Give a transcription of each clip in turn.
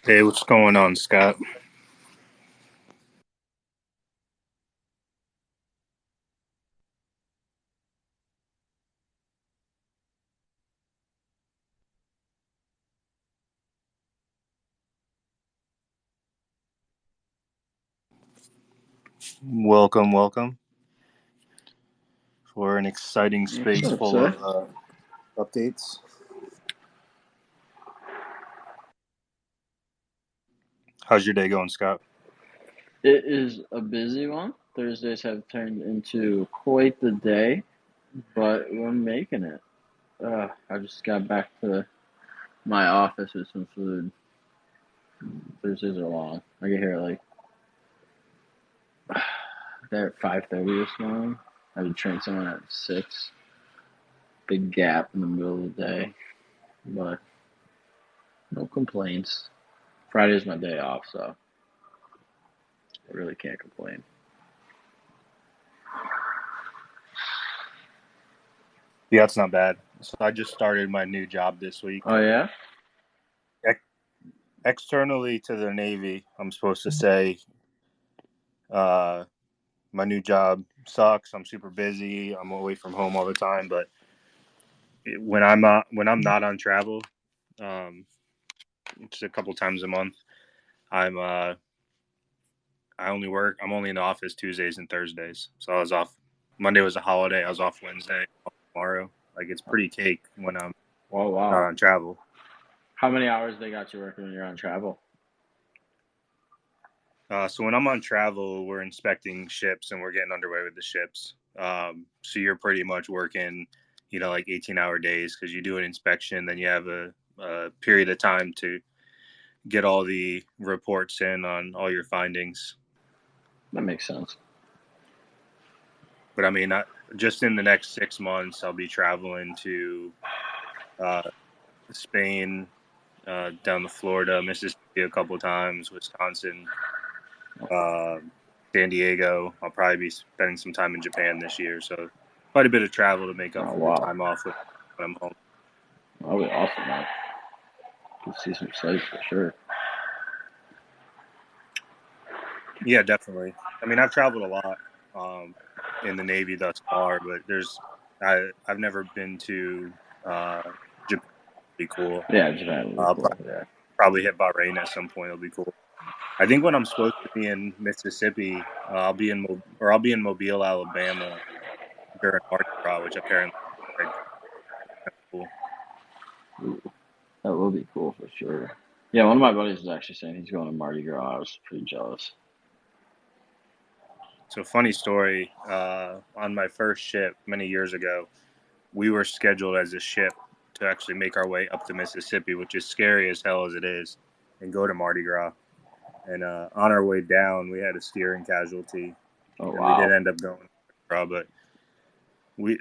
Hey, what's going on, Scott? Welcome, welcome for an exciting What's space up, full sir? of updates. How's your day going, Scott? It is a busy one. Thursdays have turned into quite the day, but we're making it. I just got back to my office with some food. Thursdays are long. I get here at like there at 5:30 this morning. I had to train someone at 6. Big gap in the middle of the day, but no complaints. Friday's my day off, so I really can't complain. Yeah, it's not bad. So I just started my new job this week. Oh yeah? Ex- Externally to the Navy, I'm supposed to say uh, my new job sucks. I'm super busy. I'm away from home all the time. But when I'm not on travel, um, just a couple times a month, I'm I only work. I'm only in the office Tuesdays and Thursdays. So I was off. Monday was a holiday. I was off Wednesday, tomorrow. Like it's pretty cake when I'm Oh not wow. on travel. How many hours they got you working when you're on travel? So when I'm on travel, we're inspecting ships and we're getting underway with the ships. So you're pretty much working, like 18-hour days because you do an inspection, then you have a period of time to get all the reports in on all your findings. That makes sense. But I mean, just in the next 6 months, I'll be traveling to uh, Spain, down to Florida, Mississippi a couple of times, Wisconsin, uh, San Diego. I'll probably be spending some time in Japan this year, so quite a bit of travel to make up Oh for the wow. time off when I'm home. That'll be awesome, man. Could see some sights for sure. Yeah, definitely. I mean, I've traveled a lot in the Navy thus far, but I've never been to Japan. It'll be cool. Yeah, Japan would be Probably, cool. Yeah. probably hit Bahrain at some point. It'll be cool. I think when I'm supposed to be in Mississippi, I'll be in Mobile, Alabama during Mardi Gras, which apparently is cool. Ooh, that will be cool for sure. Yeah, one of my buddies was actually saying he's going to Mardi Gras. I was pretty jealous. So funny story. On my first ship many years ago, we were scheduled as a ship to actually make our way up the Mississippi, which is scary as hell as it is, and go to Mardi Gras. And on our way down, we had a steering casualty, Oh and we did wow. end up going to Mardi Gras, but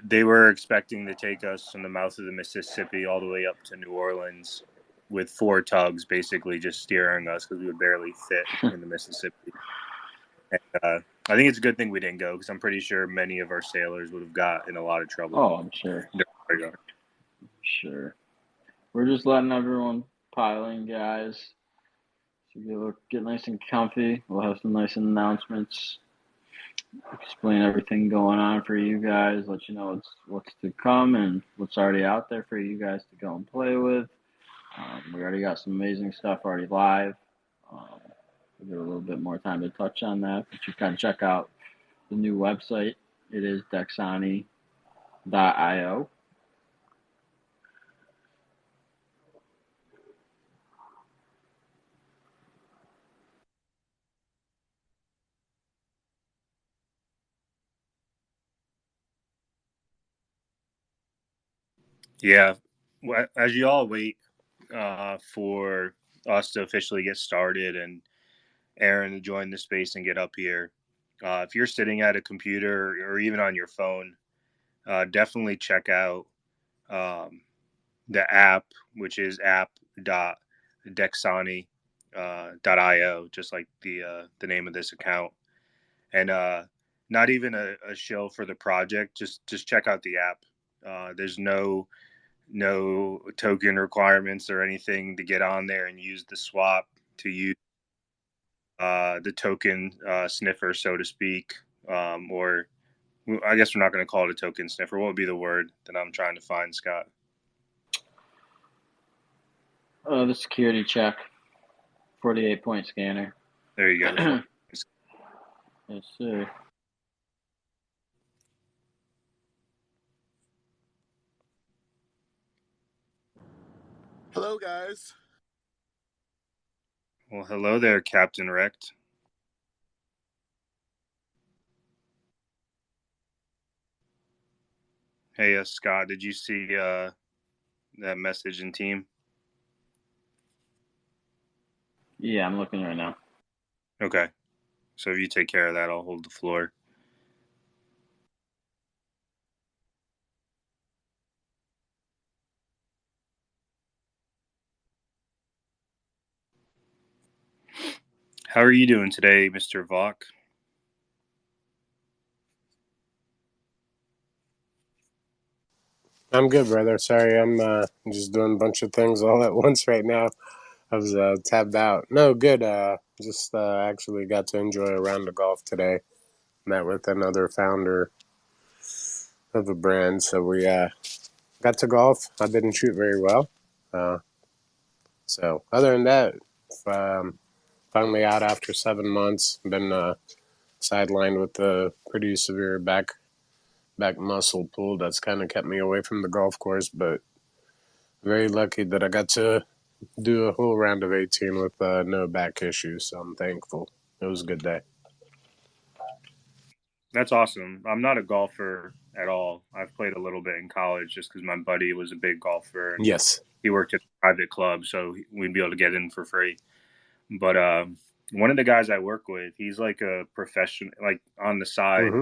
they were expecting to take us from the mouth of the Mississippi all the way up to New Orleans with four tugs, basically just steering us because we would barely fit in the Mississippi. And, I think it's a good thing we didn't go because I'm pretty sure many of our sailors would have got in a lot of trouble. Oh, I'm sure. Sure. We're just letting everyone pile in, guys. So get nice and comfy. We'll have some nice announcements. Explain everything going on for you guys. Let you know what's to come and what's already out there for you guys to go and play with. We already got some amazing stuff already live. Um, we'll get a little bit more time to touch on that, but you can check out the new website. It is Dexani.io. Yeah, as you all wait for us to officially get started and Aaron to join the space and get up here, if you're sitting at a computer or even on your phone, definitely check out um, the app, which is app.dexani .io, just like the name of this account. And not even a show for the project. Just check out the app. There's no token requirements or anything to get on there and use the swap. to use the token sniffer, so to speak, or I guess we're not going to call it a token sniffer. What would be the word that I'm trying to find, Scott? The security check, 48-point scanner. There you go. Yes, sir. Hello, guys. Well, hello there, Captain Wrecked. Hey, Scott, did you see that message in team? Yeah, I'm looking right now. Okay. So if you take care of that, I'll hold the floor. How are you doing today, Mr. Vok? I'm good, brother. Sorry, I'm just doing a bunch of things all at once right now. I was tabbed out. No, good. Just actually got to enjoy a round of golf today. Met with another founder of a brand, so we got to golf. I didn't shoot very well. So other than that, finally out after 7 months. Been sidelined with a pretty severe back muscle pull that's kind of kept me away from the golf course, but very lucky that I got to do a whole round of 18 with no back issues, so I'm thankful. It was a good day. That's awesome. I'm not a golfer at all. I've played a little bit in college just because my buddy was a big golfer and Yes. he worked at a private club, so we'd be able to get in for free. But one of the guys I work with, he's like a professional, like on the side.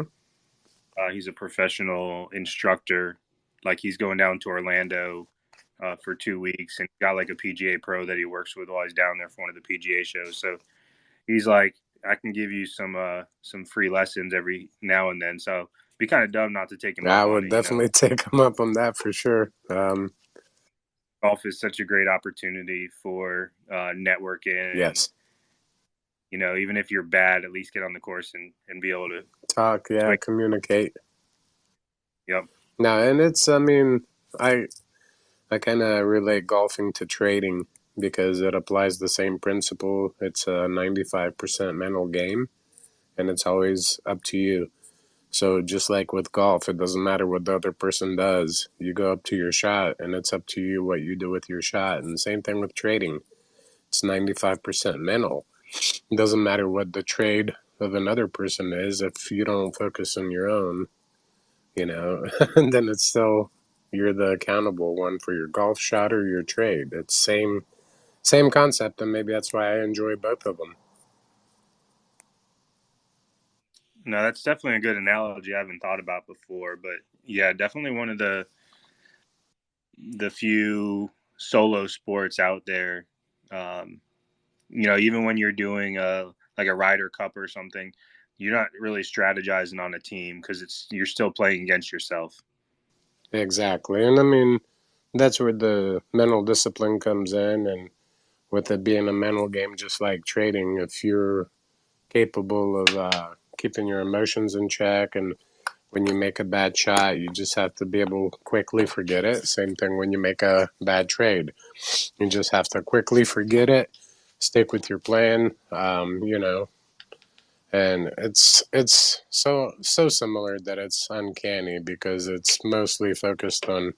He's a professional instructor. Like he's going down to Orlando for 2 weeks, and got like a PGA pro that he works with while he's down there for one of the PGA shows. So he's like, I can give you some free lessons every now and then. So it'd be kind of dumb not to take him up I on would it. definitely take him up on that for sure. Golf is such a great opportunity for networking. Yes. And, even if you're bad, at least get on the course and be able to talk, communicate. Yep. No, and it's, I mean, I kind of relate golfing to trading because it applies the same principle. It's a 95% mental game, and it's always up to you. So just like with golf, it doesn't matter what the other person does. You go up to your shot, and it's up to you what you do with your shot. And same thing with trading. It's 95% mental. It doesn't matter what the trade of another person is. If you don't focus on your own, then it's still you're the accountable one for your golf shot or your trade. It's same concept, and maybe that's why I enjoy both of them. No, that's definitely a good analogy I haven't thought about before, but yeah, definitely one of the few solo sports out there. Even when you're doing like a Ryder Cup or something, you're not really strategizing on a team because you're still playing against yourself. Exactly, and I mean that's where the mental discipline comes in, and with it being a mental game, just like trading, if you're capable of keeping your emotions in check, and when you make a bad shot, you just have to be able to quickly forget it. Same thing when you make a bad trade. You just have to quickly forget it, stick with your plan, and it's so similar that it's uncanny because it's mostly focused on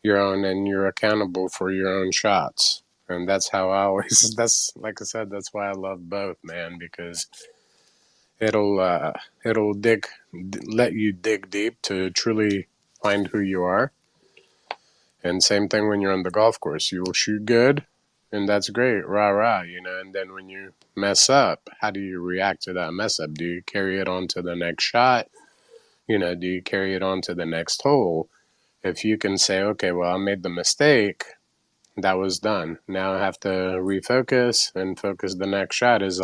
your own and you're accountable for your own shots. And that's how I always, that's like I said, that's why I love both, man, because it'll let you dig deep to truly find who you are. And same thing when you're on the golf course, you will shoot good, and that's great, rah rah, And then when you mess up, how do you react to that mess up? Do you carry it on to the next shot? Do you carry it on to the next hole? If you can say, okay, well, I made the mistake, that was done. Now I have to refocus and focus the next shot is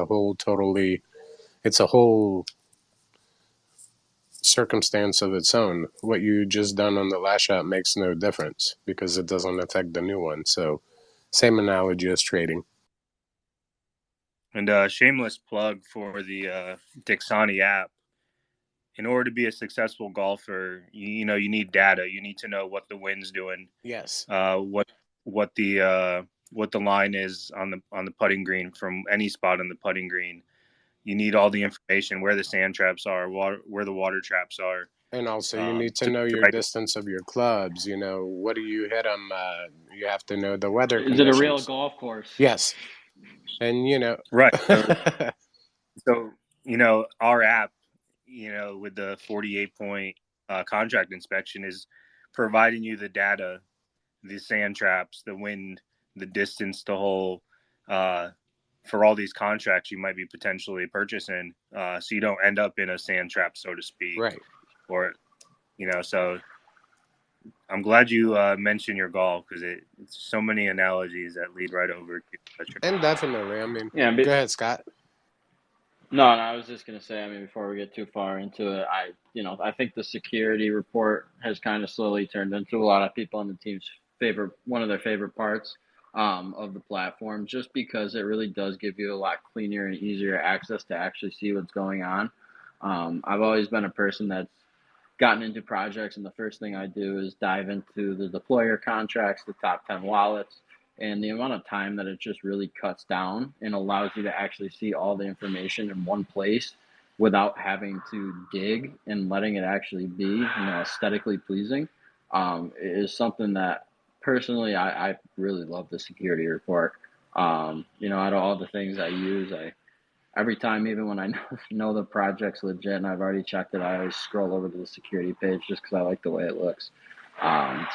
it's a whole circumstance of its own. What you just done on the last shot makes no difference because it doesn't affect the new one. So same analogy as trading. And shameless plug for the Dexani app. In order to be a successful golfer, you need data. You need to know what the wind's doing, Yes. What the line is on the putting green from any spot on the putting green. You need all the information, where the sand traps are, where the water traps are. And also, you need to know your distance of your clubs. What do you hit them? You have to know the weather Is it a real conditions. golf course? Yes. And, Right. So our app, with the 48 point contract inspection, is providing you the data, the sand traps, the wind, the distance to hole, for all these contracts you might be potentially purchasing, so you don't end up in a sand trap, so to speak. Right. Or, so I'm glad you mentioned your golf, because it's so many analogies that lead right over to And definitely, I mean, Yeah, go ahead, Scott. no, I was just gonna say, I mean, before we get too far into it, I think the security report has kind of slowly turned into a lot of people on the team's one of their favorite parts of the platform, just because it really does give you a lot cleaner and easier access to actually see what's going on. I've always been a person that's gotten into projects, and the first thing I do is dive into the deployer contracts, the top 10 wallets, and the amount of time that it just really cuts down and allows you to actually see all the information in one place without having to dig, and letting it actually be, aesthetically pleasing, is something that personally I really love the security report. Out of all the things I use, every time, even when I know the project's legit and I've already checked it, I always scroll over to the security page just because I like the way it looks.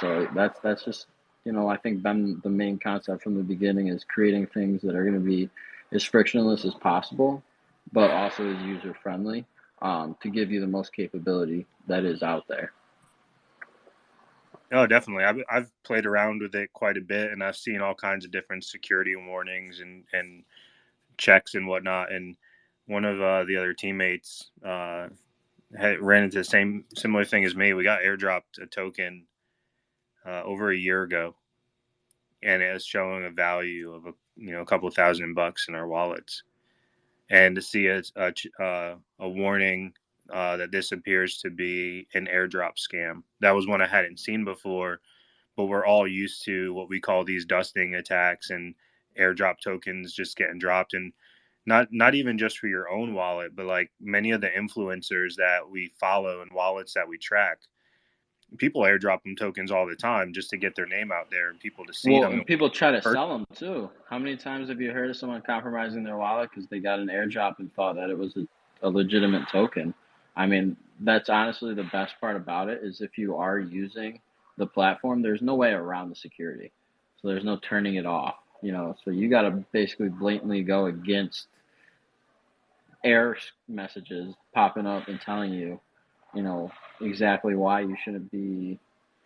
So that's just, I think been the main concept from the beginning, is creating things that are going to be as frictionless as possible, but also as user friendly, to give you the most capability that is out there. Oh, definitely. I've played around with it quite a bit, and I've seen all kinds of different security warnings and checks and whatnot. And one of the other teammates ran into the similar thing as me. We got airdropped a token over a year ago, and it was showing a value of a couple $1,000 in our wallets. And to see a warning that this appears to be an airdrop scam. That was one I hadn't seen before, but we're all used to what we call these dusting attacks and airdrop tokens just getting dropped. And not even just for your own wallet, but like many of the influencers that we follow and wallets that we track, people airdrop them tokens all the time just to get their name out there and people to see Well, them. and people try to sell them too. How many times have you heard of someone compromising their wallet because they got an airdrop and thought that it was a legitimate token? I mean, that's honestly the best part about it, is if you are using the platform, there's no way around the security. So there's no turning it off, So you got to basically blatantly go against error messages popping up and telling you, exactly why you shouldn't be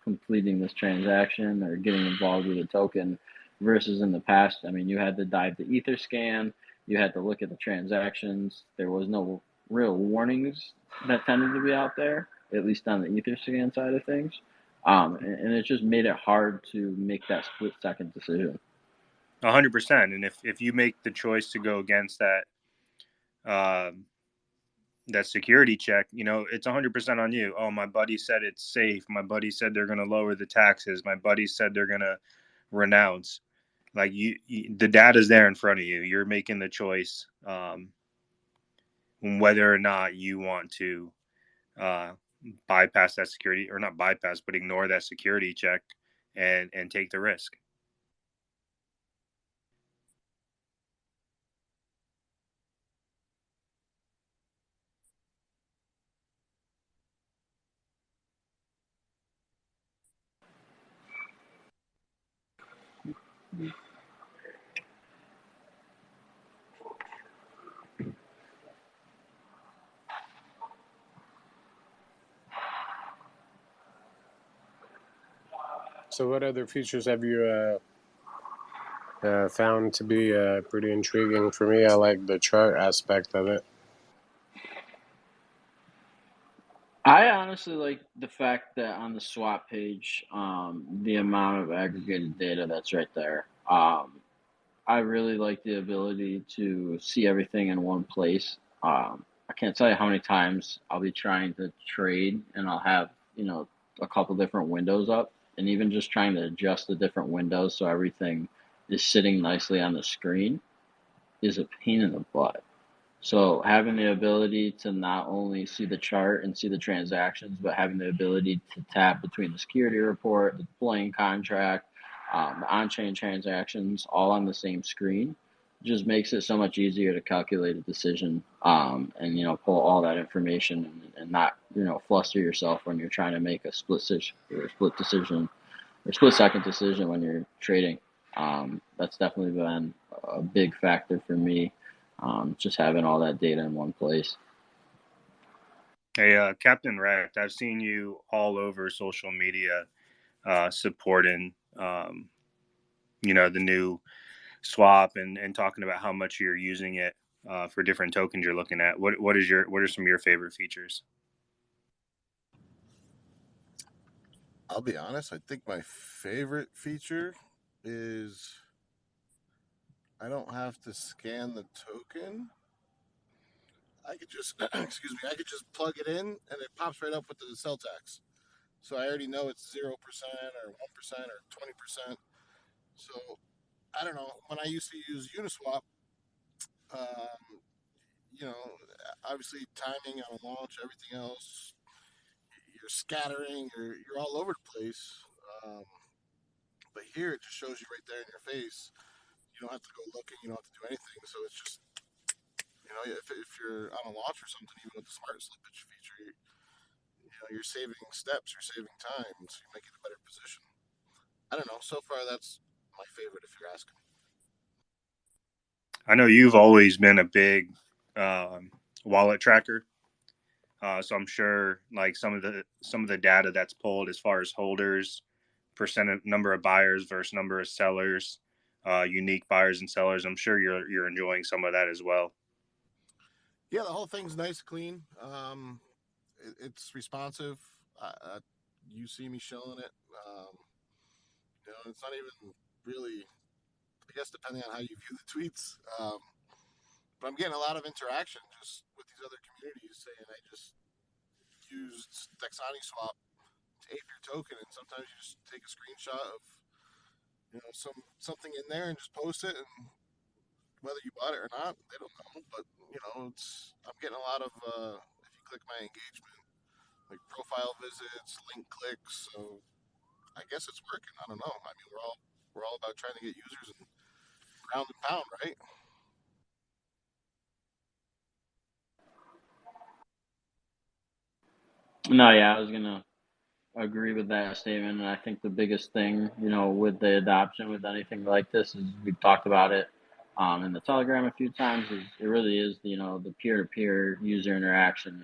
completing this transaction or getting involved with a token, versus in the past. I mean, you had to dive the ether scan, you had to look at the transactions. There was no real warnings that tended to be out there, at least on the ether scan side of things. And it just made it hard to make that split second decision. 100%. And if you make the choice to go against that security check, it's 100% on you. Oh, my buddy said it's safe. My buddy said they're going to lower the taxes. My buddy said they're going to renounce. Like the data's there in front of you. You're making the choice, whether or not you want to uh, bypass that security, or not bypass, but ignore that security check and take the risk. So, what other features have you found to be pretty intriguing? For me, I like the chart aspect of it. I honestly like the fact that on the swap page, the amount of aggregated data that's right there. I really like the ability to see everything in one place. I can't tell you how many times I'll be trying to trade and I'll have, a couple different windows up, and even just trying to adjust the different windows so everything is sitting nicely on the screen is a pain in the butt. So having the ability to not only see the chart and see the transactions, but having the ability to tap between the security report, the deploying contract, the on-chain transactions, all on the same screen, just makes it so much easier to calculate a decision, and pull all that information, and not fluster yourself when you're trying to make a split decision or split second decision when you're trading. That's definitely been a big factor for me, just having all that data in one place. Hey, Captain Wrecked, I've seen you all over social media supporting, the new swap and talking about how much you're using it for different tokens you're looking at. What are some of your favorite features? I'll be honest. I think my favorite feature is I don't have to scan the token. I could just excuse me. I could just plug it in, and it pops right up with the cell tax. So I already know it's 0% or 1% or 20%. So I don't know. When I used to use Uniswap, um, you know, obviously timing on a launch, everything else, you're scattering, you're all over the place. Um, but here it just shows you right there in your face. You don't have to go looking. You don't have to do anything. So it's just if you're on a launch or something, even with the smart slippage feature, you're saving steps, you're saving time, so you might get a better position. I don't know. So far, that's my favorite. If you're asking. I know you've always been a big wallet tracker, so I'm sure like some of the data that's pulled as far as holders, number of buyers versus number of sellers, unique buyers and sellers. I'm sure you're enjoying some of that as well. Yeah, the whole thing's nice, clean. It's responsive. You see me showing it. It's not even really. I guess depending on how you view the tweets. But I'm getting a lot of interaction just with these other communities saying I just used Dexani swap to ape your token, and sometimes you just take a screenshot of something in there and just post it, and whether you bought it or not, they don't know. But it's I'm getting a lot of if you click my engagement, like profile visits, link clicks. So I guess it's working. I don't know. I mean, we're all about trying to get users and ground and pound, right? No, yeah, I was gonna agree with that statement, and I think the biggest thing, with the adoption with anything like this is we've talked about it, in the Telegram a few times. Is it really is the peer-to-peer user interaction.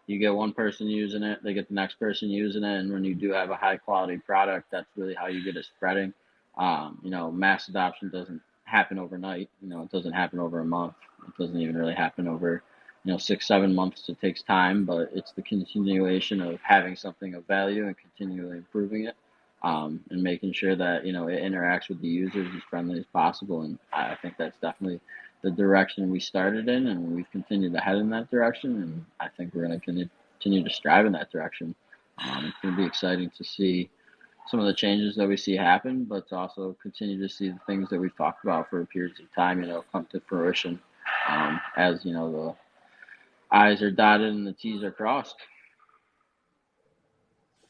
You get one person using it, they get the next person using it, and when you do have a high quality product, that's really how you get it spreading. Mass adoption doesn't happen overnight. It doesn't happen over a month. It doesn't even really happen over 6 7 months. It takes time, but it's the continuation of having something of value and continually improving it, and making sure that it interacts with the users as friendly as possible. And I think that's definitely the direction we started in, and we've continued to head in that direction. And I think we're going to continue to strive in that direction. It's going to be exciting to see some of the changes that we see happen, but to also continue to see the things that we've talked about for periods of time, come to fruition, as the I's are dotted and the T's are crossed.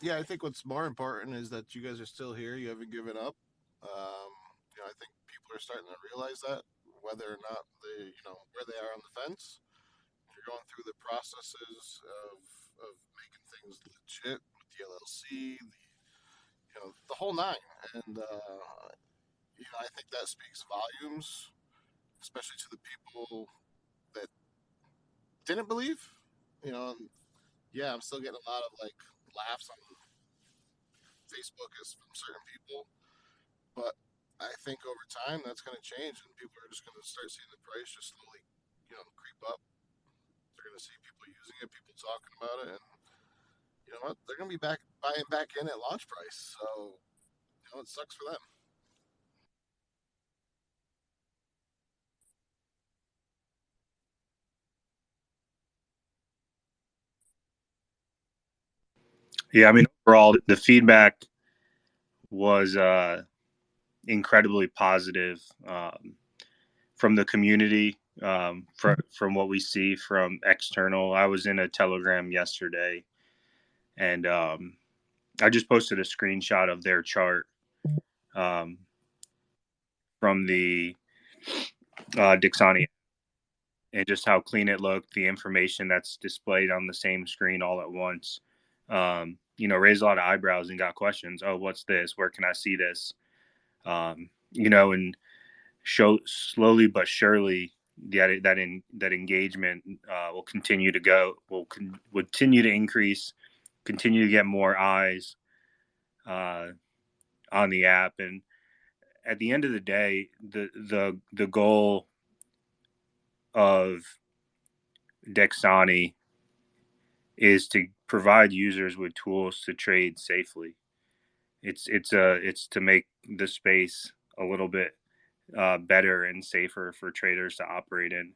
Yeah, I think what's more important is that you guys are still here. You haven't given up. I think people are starting to realize that, whether or not they, where they are on the fence. You're going through the processes of making things legit with the LLC, the whole nine, and I think that speaks volumes, especially to the people that didn't believe. Yeah, I'm still getting a lot of like laughs on Facebook as from certain people, but I think over time that's going to change, and people are just going to start seeing the price just slowly, creep up. They're going to see people using it, people talking about it, and you know what? They're going to be buying back in at launch price. So it sucks for them. Yeah, I mean, overall, the feedback was incredibly positive from the community, from what we see from external. I was in a Telegram yesterday, and I just posted a screenshot of their chart um, from the Dexani, and just how clean it looked, the information that's displayed on the same screen all at once. Raised a lot of eyebrows and got questions. Oh, what's this? Where can I see this? And show slowly but surely that engagement will continue to continue to increase, continue to get more eyes on the app, and at the end of the day, the goal of Dexani is to provide users with tools to trade safely. It's to make the space a little bit better and safer for traders to operate in.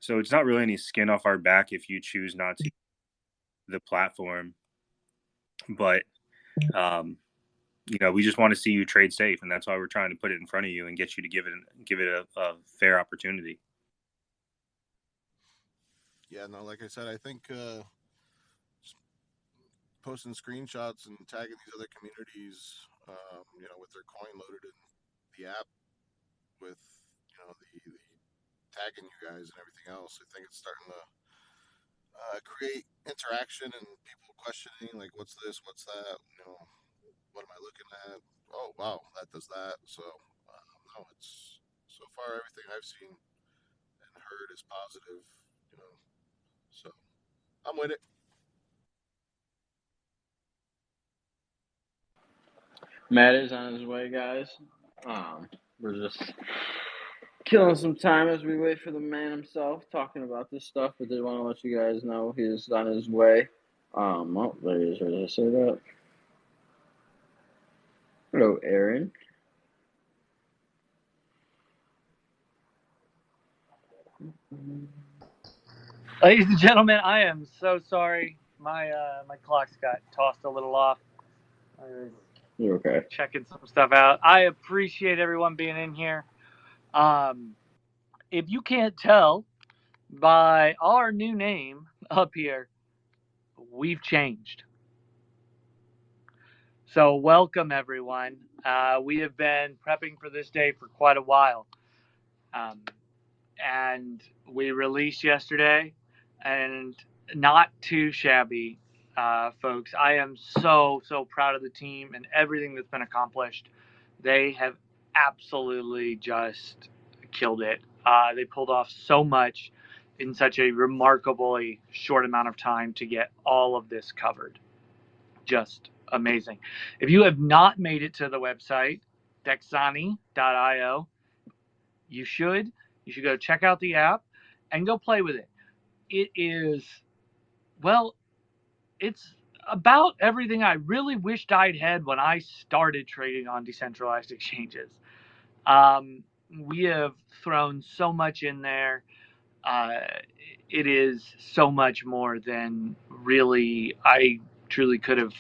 So it's not really any skin off our back if you choose not to use the platform, but we just want to see you trade safe, and that's why we're trying to put it in front of you and get you to give it a fair opportunity. Yeah, no, like I said, I think posting screenshots and tagging these other communities, with their coin loaded in the app, with the tagging you guys and everything else, I think it's starting to create interaction and people questioning, like, what's this, what's that, what am I looking at? Oh, wow, that does that. So, no, it's so far everything I've seen and heard is positive, so I'm with it. Matt is on his way, guys. We're just killing some time as we wait for the man himself, talking about this stuff. But did want to let you guys know he's on his way. Oh, there he is. Where did I say that? Hello, Aaron. Ladies and gentlemen, I am so sorry. My clocks got tossed a little off. I was You're okay. checking some stuff out. I appreciate everyone being in here. If you can't tell by our new name up here, we've changed. So welcome everyone. We have been prepping for this day for quite a while. And we released yesterday, and not too shabby, folks. I am so proud of the team and everything that's been accomplished. They have absolutely just killed it. They pulled off so much in such a remarkably short amount of time to get all of this covered. Just amazing. If you have not made it to the website, Dexani.io, you should go check out the app and go play with it. It is, well, it's about everything I really wished I'd had when I started trading on decentralized exchanges. We have thrown so much in there. It is so much more than really I truly could have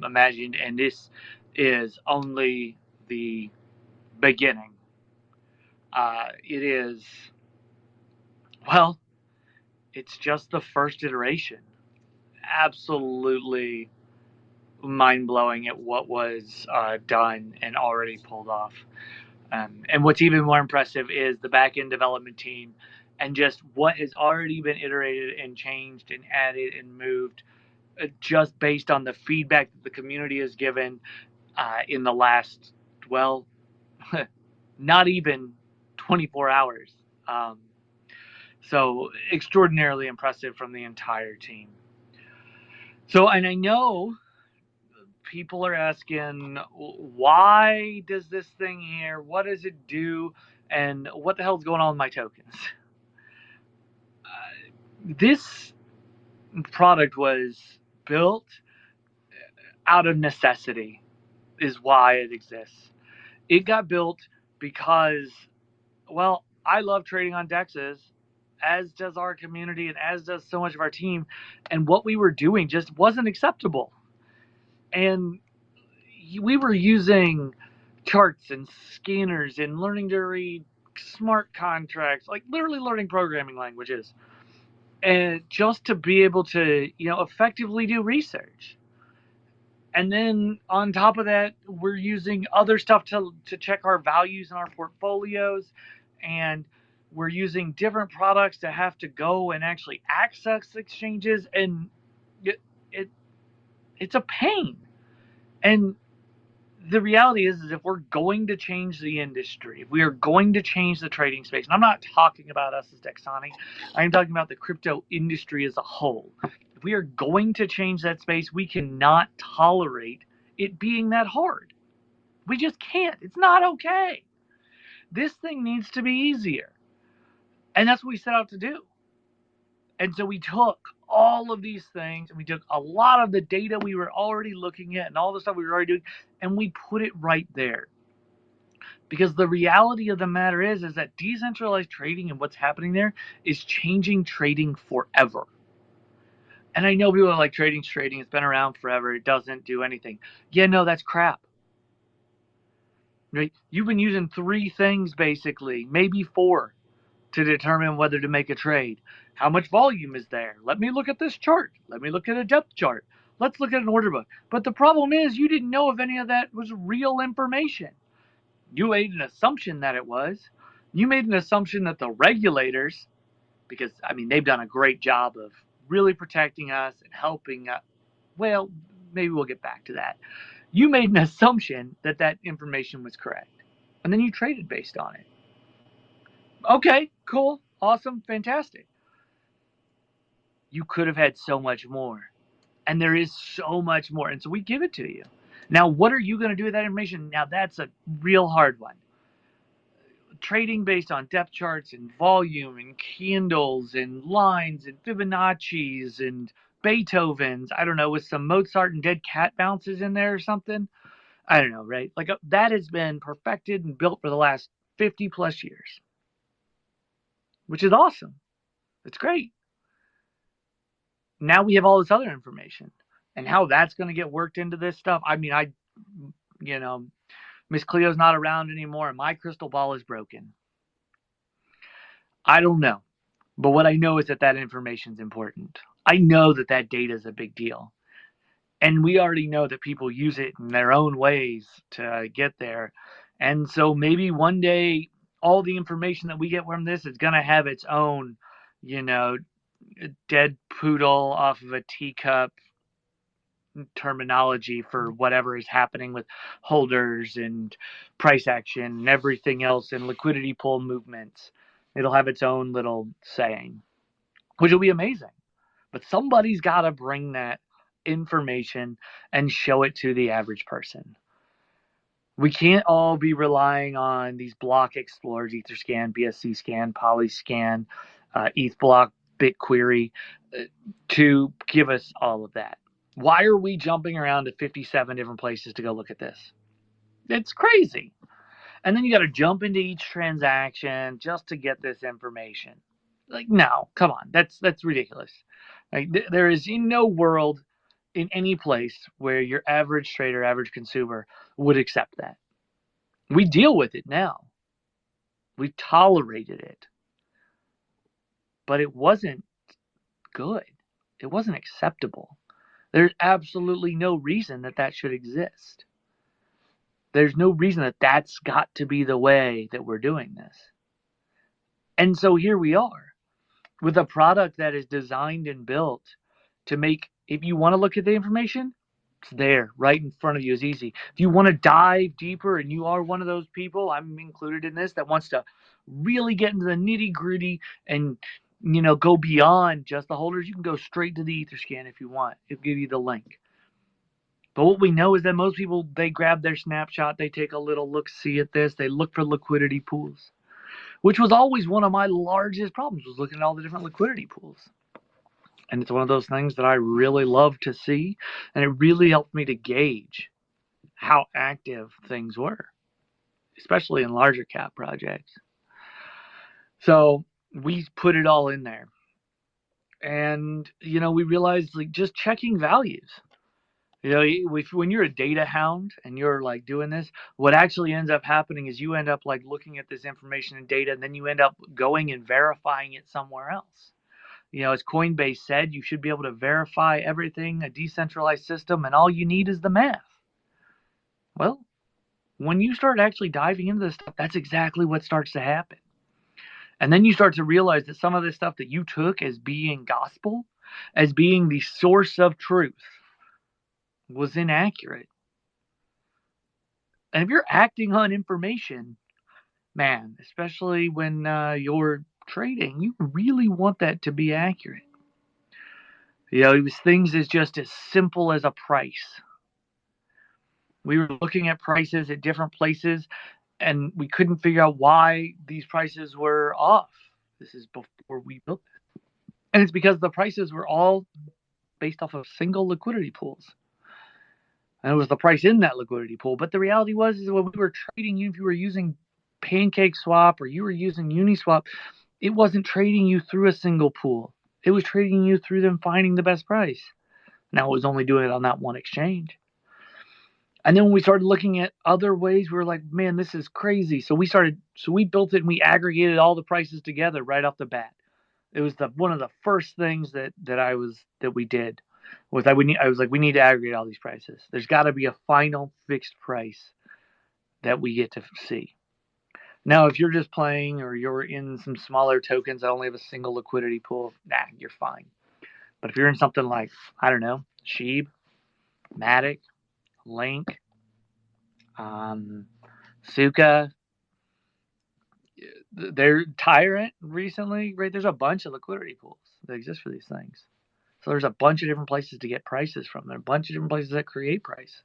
imagined, and this is only the beginning. It is, well, it's just the first iteration. Absolutely mind blowing at what was done and already pulled off. And what's even more impressive is the back end development team and just what has already been iterated and changed and added and moved just based on the feedback that the community has given in the last, well, not even 24 hours. So extraordinarily impressive from the entire team. So, and I know people are asking, why does this thing here, what does it do, and what the hell's going on with my tokens? This product was built out of necessity, is why it exists. It got built because, well, I love trading on DEXs, as does our community and as does so much of our team, and what we were doing just wasn't acceptable. And we were using charts and scanners and learning to read smart contracts, like literally learning programming languages, and just to be able to, effectively do research. And then on top of that, we're using other stuff to check our values in our portfolios, and we're using different products to have to go and actually access exchanges, and it it's a pain. And the reality is if we're going to change the industry, if we are going to change the trading space, and I'm not talking about us as Dexani, I'm talking about the crypto industry as a whole. If we are going to change that space, we cannot tolerate it being that hard. We just can't. It's not okay. This thing needs to be easier. And that's what we set out to do. And so we took all of these things and we took a lot of the data we were already looking at and all the stuff we were already doing, and we put it right there. Because the reality of the matter is that decentralized trading and what's happening there is changing trading forever. And I know people are like, trading. It's been around forever. It doesn't do anything. Yeah, no, that's crap. Right? You've been using 3 things basically, maybe 4, to determine whether to make a trade. How much volume is there? Let me look at this chart. Let me look at a depth chart. Let's look at an order book. But the problem is you didn't know if any of that was real information. You made an assumption that it was. You made an assumption that the regulators, because they've done a great job of really protecting us and helping us. Well, maybe we'll get back to that. You made an assumption that that information was correct, and then you traded based on it. Okay, cool, awesome, fantastic. You could have had so much more, and there is so much more, and so we give it to you. Now, what are you going to do with that information? Now, that's a real hard one. Trading based on depth charts and volume and candles and lines and Fibonacci's and Beethoven's, I don't know, with some Mozart and dead cat bounces in there or something. I don't know, right? Like that has been perfected and built for the last 50 plus years, which is awesome. It's great. Now we have all this other information, and how that's going to get worked into this stuff. Miss Cleo's not around anymore, and my crystal ball is broken. I don't know. But what I know is that information is important. I know that data is a big deal. And we already know that people use it in their own ways to get there. And so maybe one day all the information that we get from this is going to have its own, dead poodle off of a teacup terminology for whatever is happening with holders and price action and everything else and liquidity pool movements. It'll have its own little saying, which will be amazing. But somebody's got to bring that information and show it to the average person. We can't all be relying on these block explorers, Etherscan, BSC scan, Polyscan, ETHBlock, BitQuery, to give us all of that. Why are we jumping around to 57 different places to go look at this? It's crazy. And then you got to jump into each transaction just to get this information. Like, no, come on, that's ridiculous. Like, there is in no world, in any place, where your average trader, average consumer would accept that. We deal with it now. We tolerated it. But it wasn't good. It wasn't acceptable. There's absolutely no reason that should exist. There's no reason that that's got to be the way that we're doing this. And so here we are with a product that is designed and built to make, if you want to look at the information, it's there right in front of you. It's easy. If you want to dive deeper, and you are one of those people, I'm included in this, that wants to really get into the nitty gritty and go beyond just the holders, you can go straight to the Etherscan if you want. It'll give you the link. But what we know is that most people, they grab their snapshot, they take a little look-see at this, they look for liquidity pools, which was always one of my largest problems, was looking at all the different liquidity pools. And it's one of those things that I really love to see, and it really helped me to gauge how active things were, especially in larger cap projects. So we put it all in there. And, we realized, like, just checking values. You know, when you're a data hound and you're like doing this, what actually ends up happening is you end up like looking at this information and data, and then you end up going and verifying it somewhere else. You know, as Coinbase said, you should be able to verify everything, a decentralized system, and all you need is the math. Well, when you start actually diving into this stuff, that's exactly what starts to happen. And then you start to realize that some of this stuff that you took as being gospel, as being the source of truth, was inaccurate. And if you're acting on information, man, especially when you're trading, you really want that to be accurate. You know, it was things as just as simple as a price. We were looking at prices at different places, and we couldn't figure out why these prices were off. This is before we built it. And it's because the prices were all based off of single liquidity pools. And it was the price in that liquidity pool. But the reality was is when we were trading, if you were using Pancake Swap or you were using Uniswap, it wasn't trading you through a single pool. It was trading you through them finding the best price. Now it was only doing it on that one exchange. And then when we started looking at other ways, we were like, man, this is crazy. So we built it and we aggregated all the prices together right off the bat. It was one of the first things that we did was I was like, we need to aggregate all these prices. There's got to be a final fixed price that we get to see. Now, if you're just playing or you're in some smaller tokens that only have a single liquidity pool, you're fine. But if you're in something like, I don't know, Sheeb, Matic, Link, Suka, they're Tyrant recently, right? There's a bunch of liquidity pools that exist for these things. So there's a bunch of different places to get prices from. There are a bunch of different places that create price.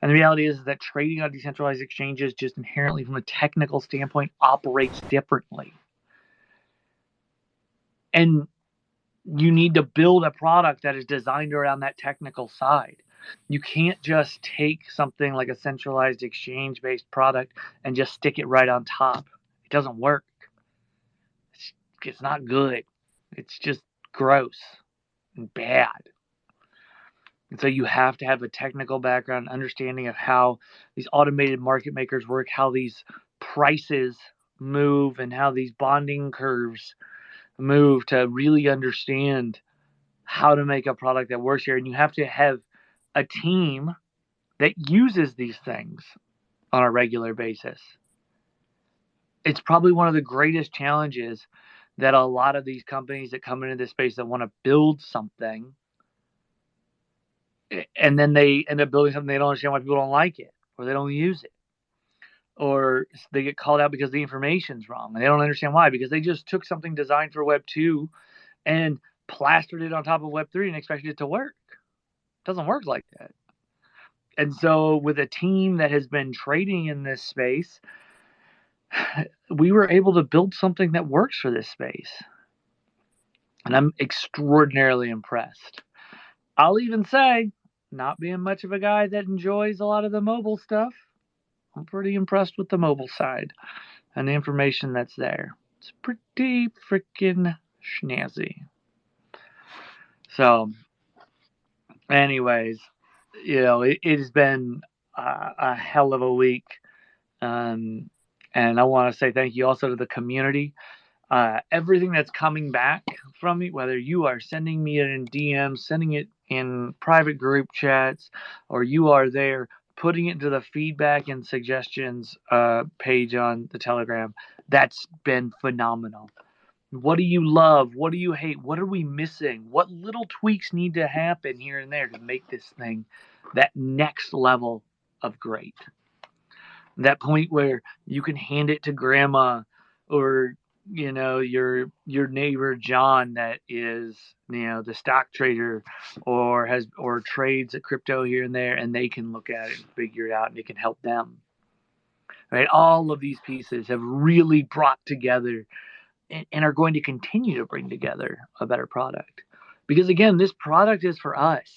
And the reality is that trading on decentralized exchanges just inherently from a technical standpoint operates differently. And you need to build a product that is designed around that technical side. You can't just take something like a centralized exchange-based product and just stick it right on top. It doesn't work. It's not good. It's just gross and bad. And so you have to have a technical background, understanding of how these automated market makers work, how these prices move, and how these bonding curves move to really understand how to make a product that works here. And you have to have a team that uses these things on a regular basis. It's probably one of the greatest challenges that a lot of these companies that come into this space that want to build something, and then they end up building something they don't understand why people don't like it, or they don't use it, or they get called out because the information's wrong, and they don't understand why, because they just took something designed for Web 2 and plastered it on top of Web 3 and expected it to work. It doesn't work like that. And so with a team that has been trading in this space, we were able to build something that works for this space. And I'm extraordinarily impressed. I'll even say, not being much of a guy that enjoys a lot of the mobile stuff, I'm pretty impressed with the mobile side and the information that's there. It's pretty freaking snazzy. So, anyways, you know, it has been a hell of a week. And I want to say thank you also to the community. Everything that's coming back from me, whether you are sending me it in DMs, sending it in private group chats, or you are there putting it into the feedback and suggestions page on the Telegram, that's been phenomenal. What do you love? What do you hate? What are we missing? What little tweaks need to happen here and there to make this thing that next level of great? That point where you can hand it to grandma, or you know, your neighbor John that is, you know, the stock trader or trades a crypto here and there, and they can look at it and figure it out, and it can help them. Right? All of these pieces have really brought together and are going to continue to bring together a better product. Because again, this product is for us.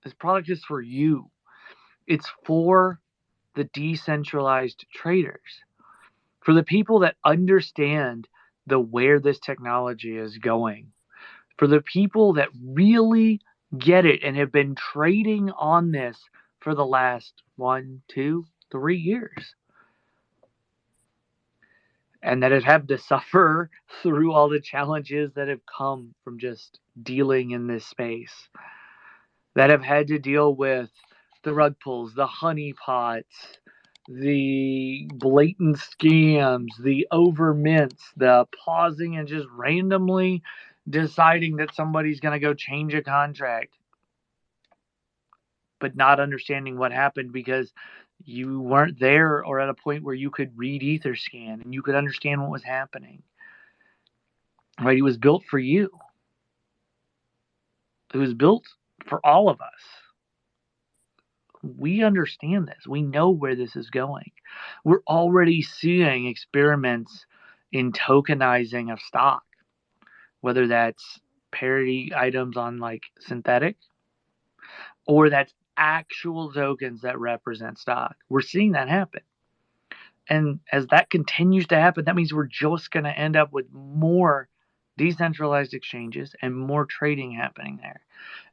This product is for you. It's for the decentralized traders, for the people that understand where this technology is going, for the people that really get it and have been trading on this for the last 1, 2, 3 years. And that have had to suffer through all the challenges that have come from just dealing in this space. That have had to deal with the rug pulls, the honeypots, the blatant scams, the over mints, the pausing and just randomly deciding that somebody's going to go change a contract, but not understanding what happened because you weren't there or at a point where you could read Etherscan and you could understand what was happening. Right? It was built for you. It was built for all of us. We understand this. We know where this is going. We're already seeing experiments in tokenizing of stock, whether that's parity items on like synthetic or that's actual tokens that represent stock. We're seeing that happen. And as that continues to happen, that means we're just going to end up with more decentralized exchanges and more trading happening there.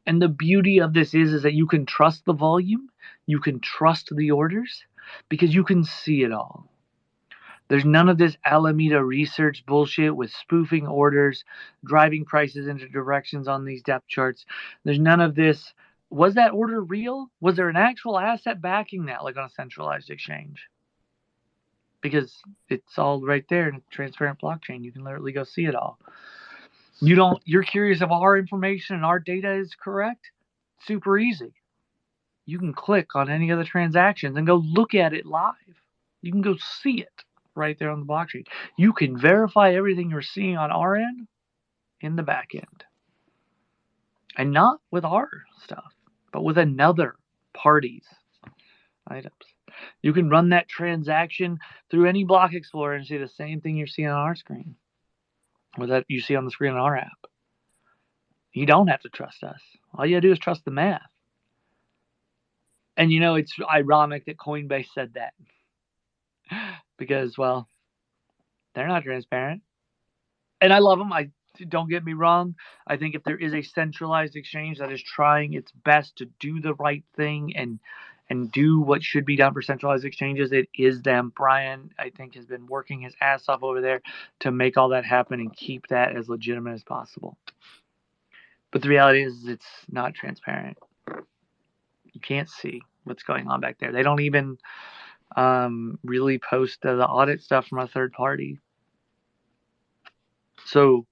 And the beauty of this is that you can trust the volume, you can trust the orders, because you can see it all. There's none of this Alameda research bullshit with spoofing orders, driving prices into directions on these depth charts. There's none of this. Was that order real? Was there an actual asset backing that, like on a centralized exchange? Because it's all right there in a transparent blockchain. You can literally go see it all. You're curious if our information and our data is correct? Super easy. You can click on any of the transactions and go look at it live. You can go see it right there on the blockchain. You can verify everything you're seeing on our end in the back end. And not with our stuff, but with another party's items. You can run that transaction through any block explorer and see the same thing you're seeing on our screen, or that you see on the screen on our app. You don't have to trust us. All you gotta do is trust the math. And it's ironic that Coinbase said that. Because, well, they're not transparent. And I love them. Don't get me wrong. I think if there is a centralized exchange that is trying its best to do the right thing and do what should be done for centralized exchanges, it is them. Brian, I think, has been working his ass off over there to make all that happen and keep that as legitimate as possible. But the reality is it's not transparent. You can't see what's going on back there. They don't even really post the audit stuff from a third party. So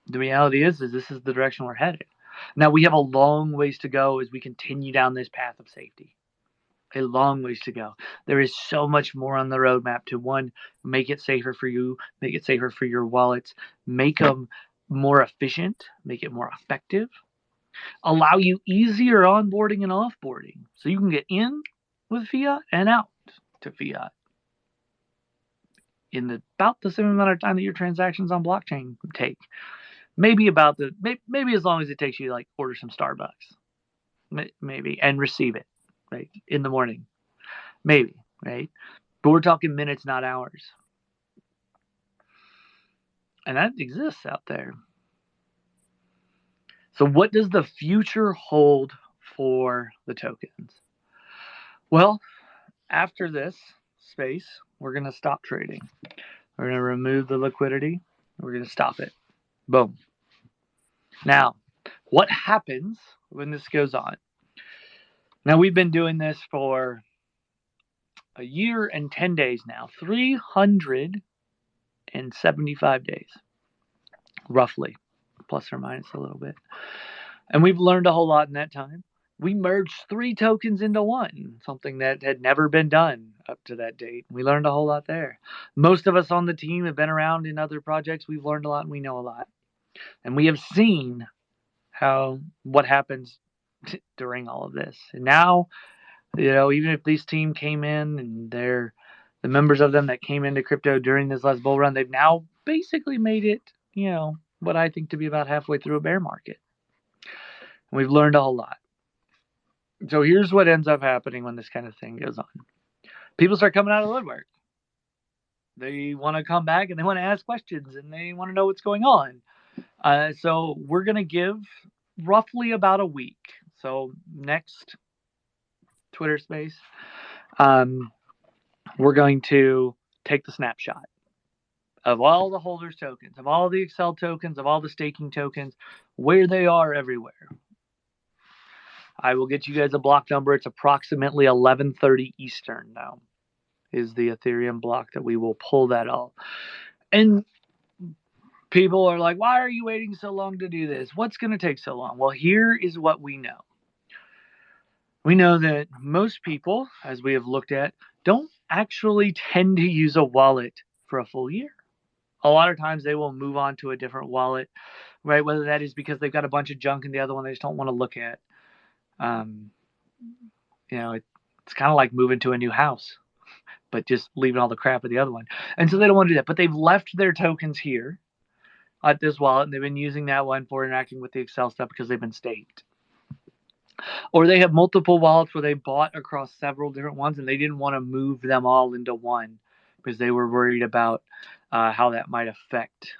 the reality is this is the direction we're headed. Now, we have a long ways to go as we continue down this path of safety. A long ways to go. There is so much more on the roadmap to, one, make it safer for you, make it safer for your wallets, make them more efficient, make it more effective, allow you easier onboarding and offboarding so you can get in with fiat and out to fiat in about the same amount of time that your transactions on blockchain take. Maybe as long as it takes you to like order some Starbucks, maybe, and receive it right in the morning, maybe, right? But we're talking minutes, not hours, and that exists out there. So what does the future hold for the tokens? Well, after this space, we're going to stop trading. We're going to remove the liquidity. We're going to stop it. Boom. Now, what happens when this goes on? Now, we've been doing this for a year and 10 days now, 375 days, roughly, plus or minus a little bit. And we've learned a whole lot in that time. We merged 3 tokens into one, something that had never been done up to that date. We learned a whole lot there. Most of us on the team have been around in other projects. We've learned a lot and we know a lot. And we have seen what happens during all of this. And now, even if this team came in and they're the members of them that came into crypto during this last bull run, they've now basically made it, what I think to be about halfway through a bear market. And we've learned a whole lot. So here's what ends up happening when this kind of thing goes on. People start coming out of the woodwork. They want to come back and they want to ask questions and they want to know what's going on. So we're going to give roughly about a week. So next Twitter space, we're going to take the snapshot of all the holders tokens, of all the Accel tokens, of all the staking tokens, where they are everywhere. I will get you guys a block number. It's approximately 11:30 Eastern now is the Ethereum block that we will pull that all. And people are like, why are you waiting so long to do this? What's going to take so long? Well, here is what we know. We know that most people, as we have looked at, don't actually tend to use a wallet for a full year. A lot of times they will move on to a different wallet, right? Whether that is because they've got a bunch of junk in the other one they just don't want to look at. It's kind of like moving to a new house, but just leaving all the crap at the other one. And so they don't want to do that. But they've left their tokens here at this wallet, and they've been using that one for interacting with the Accel stuff because they've been staked. Or they have multiple wallets where they bought across several different ones, and they didn't want to move them all into one because they were worried about how that might affect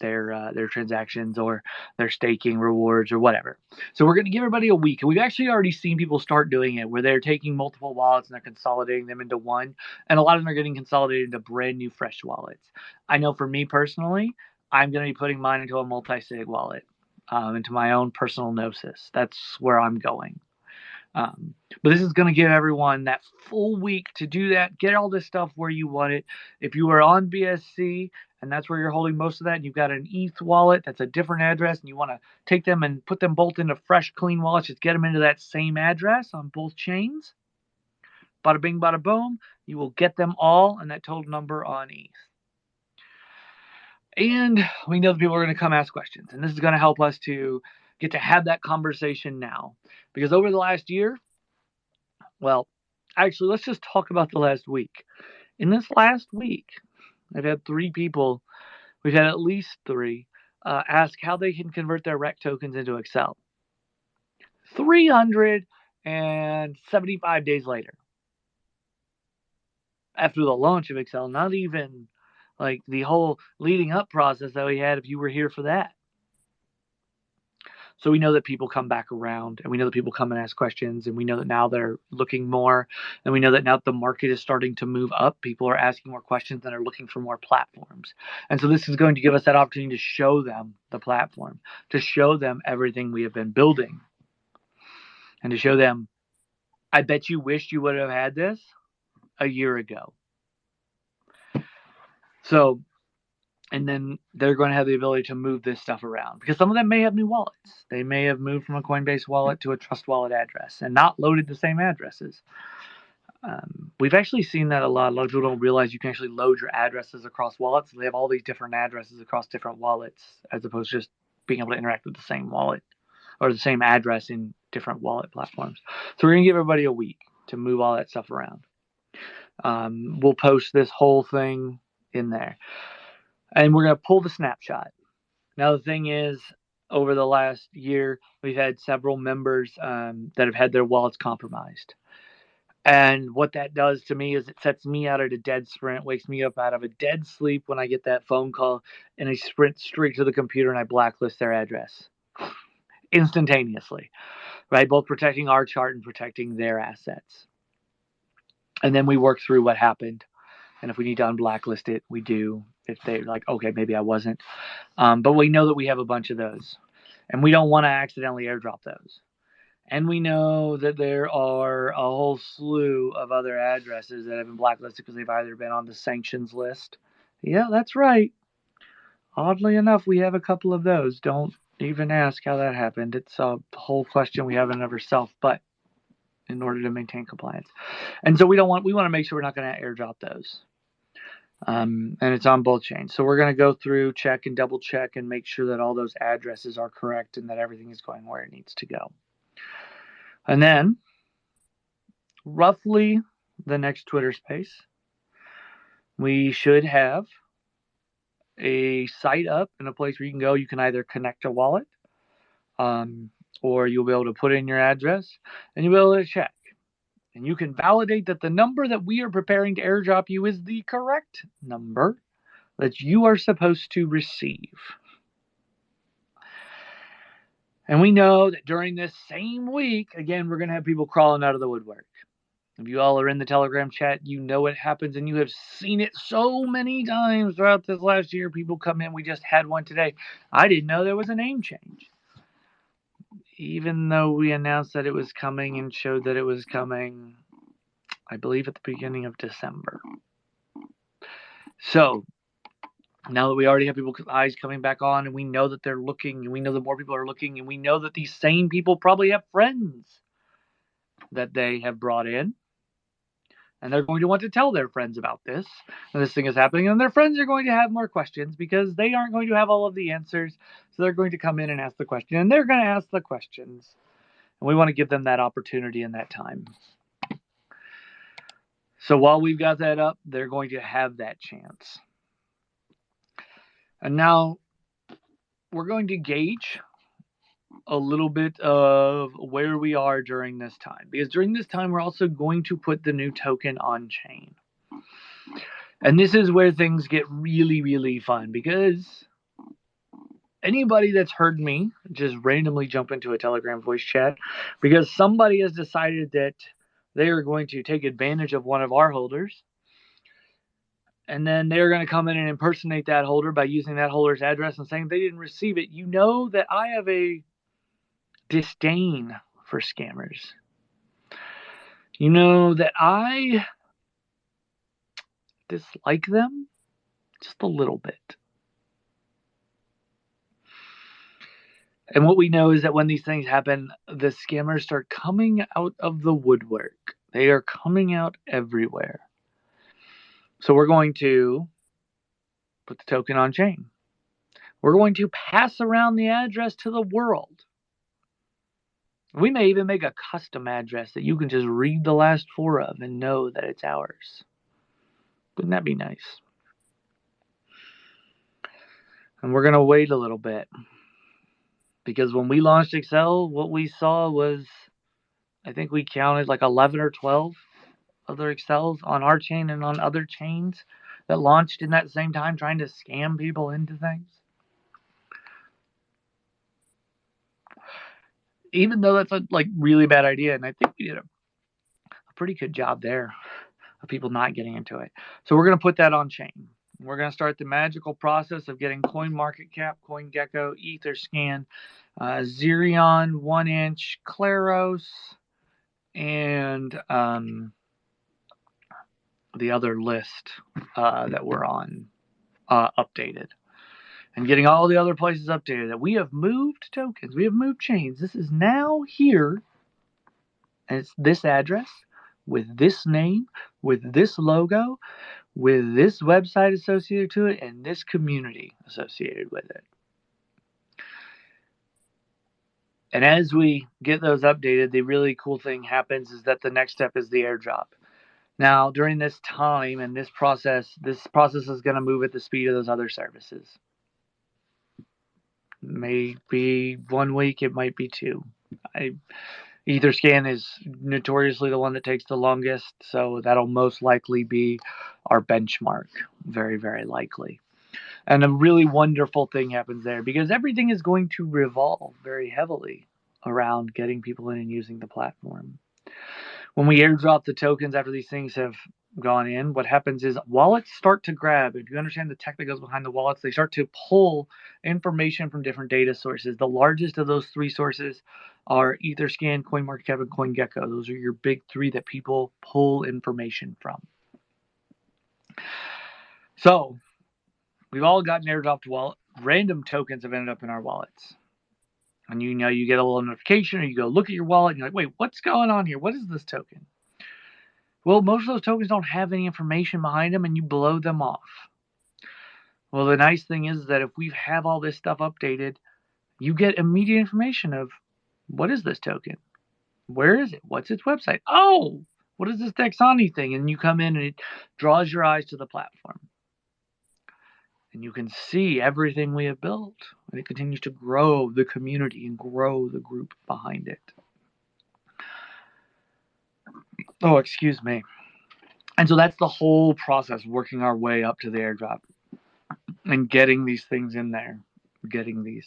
their transactions or their staking rewards or whatever. So we're going to give everybody a week. And we've actually already seen people start doing it where they're taking multiple wallets and they're consolidating them into one. And a lot of them are getting consolidated into brand new fresh wallets. I know for me personally, I'm going to be putting mine into a multi-sig wallet, into my own personal Gnosis. That's where I'm going. But this is going to give everyone that full week to do that. Get all this stuff where you want it. If you are on BSC and that's where you're holding most of that, and you've got an ETH wallet that's a different address, and you want to take them and put them both into fresh, clean wallets, just get them into that same address on both chains. Bada bing, bada boom. You will get them all and that total number on ETH. And we know that people are going to come ask questions, and this is going to help us to get to have that conversation now. Because over the last year, well, actually, let's just talk about the last week. In this last week, I've had 3 people, we've had at least 3, ask how they can convert their REC tokens into Accel. 375 days later. After the launch of Accel, not even like the whole leading up process that we had if you were here for that. So we know that people come back around, and we know that people come and ask questions, and we know that now they're looking more, and we know that now the market is starting to move up. People are asking more questions and are looking for more platforms. And so this is going to give us that opportunity to show them the platform, to show them everything we have been building, and to show them, I bet you wished you would have had this a year ago. So, and then they're going to have the ability to move this stuff around, because some of them may have new wallets. They may have moved from a Coinbase wallet to a Trust Wallet address and not loaded the same addresses. We've actually seen that a lot. A lot of people don't realize you can actually load your addresses across wallets. They have all these different addresses across different wallets, as opposed to just being able to interact with the same wallet or the same address in different wallet platforms. So we're going to give everybody a week to move all that stuff around. We'll post this whole thing in there. And we're going to pull the snapshot. Now, the thing is, over the last year, we've had several members that have had their wallets compromised. And what that does to me is it sets me out at a dead sprint, wakes me up out of a dead sleep when I get that phone call, and I sprint straight to the computer and I blacklist their address instantaneously, right? Both protecting our chart and protecting their assets. And then we work through what happened. And if we need to unblacklist it, we do. If they're like, okay, maybe I wasn't. But we know that we have a bunch of those. And we don't want to accidentally airdrop those. And we know that there are a whole slew of other addresses that have been blacklisted because they've either been on the sanctions list. Yeah, that's right. Oddly enough, we have a couple of those. Don't even ask how that happened. It's a whole question we have in of ourselves. But in order to maintain compliance. And so we want to make sure we're not going to airdrop those. And it's on both chains. So we're going to go through, check and double check and make sure that all those addresses are correct and that everything is going where it needs to go. And then roughly the next Twitter space, we should have a site up and a place where you can go. You can either connect a wallet, or you'll be able to put in your address and you'll be able to check. And you can validate that the number that we are preparing to airdrop you is the correct number that you are supposed to receive. And we know that during this same week, again, we're going to have people crawling out of the woodwork. If you all are in the Telegram chat, you know what happens, and you have seen it so many times throughout this last year. People come in. We just had one today. I didn't know there was a name change. Even though we announced that it was coming and showed that it was coming, I believe, at the beginning of December. So now that we already have people's eyes coming back on, and we know that they're looking, and we know that more people are looking, and we know that these same people probably have friends that they have brought in, and they're going to want to tell their friends about this, and this thing is happening, and their friends are going to have more questions because they aren't going to have all of the answers, so they're going to come in and ask the question, and they're going to ask the questions, and we want to give them that opportunity and that time. So while we've got that up, they're going to have that chance. And now we're going to gauge a little bit of where we are during this time, because during this time we're also going to put the new token on chain. And this is where things get really, really fun, because anybody that's heard me just randomly jump into a Telegram voice chat because somebody has decided that they are going to take advantage of one of our holders, and then they're going to come in and impersonate that holder by using that holder's address and saying they didn't receive it. You know that I have a disdain for scammers. You know that I dislike them just a little bit. And what we know is that when these things happen, the scammers start coming out of the woodwork. They are coming out everywhere. So we're going to put the token on chain. We're going to pass around the address to the world. We may even make a custom address that you can just read the last 4 of and know that it's ours. Wouldn't that be nice? And we're going to wait a little bit, because when we launched Accel, what we saw was, I think we counted like 11 or 12 other Accels on our chain and on other chains that launched in that same time trying to scam people into things. Even though that's a really bad idea, and I think we did a pretty good job there of people not getting into it. So we're going to put that on chain. We're going to start the magical process of getting CoinMarketCap, CoinGecko, Etherscan, Zerion, 1inch, Claros, and the other list that we're on updated. And getting all the other places updated. That we have moved tokens. We have moved chains. This is now here. And it's this address with this name, with this logo, with this website associated to it, and this community associated with it. And as we get those updated, the really cool thing happens is that the next step is the airdrop. Now, during this time and this process is going to move at the speed of those other services. Maybe 1 week, it might be 2. Etherscan is notoriously the one that takes the longest, so that'll most likely be our benchmark. Very, very likely. And a really wonderful thing happens there, because everything is going to revolve very heavily around getting people in and using the platform. When we airdrop the tokens after these things have gone in, what happens is wallets start to grab. If you understand the tech that goes behind the wallets, they start to pull information from different data sources. The largest of those 3 sources are Etherscan, CoinMarketCap, and CoinGecko. Those are your big 3 that people pull information from. So we've all gotten airdropped wallet. Random tokens have ended up in our wallets. And you get a little notification, or you go look at your wallet, and you're like, wait, what's going on here? What is this token? Well, most of those tokens don't have any information behind them, and you blow them off. Well, the nice thing is that if we have all this stuff updated, you get immediate information of, what is this token? Where is it? What's its website? Oh, what is this Dexani thing? And you come in and it draws your eyes to the platform. And you can see everything we have built. And it continues to grow the community and grow the group behind it. Oh, excuse me. And so that's the whole process, working our way up to the airdrop and getting these things in there, getting these.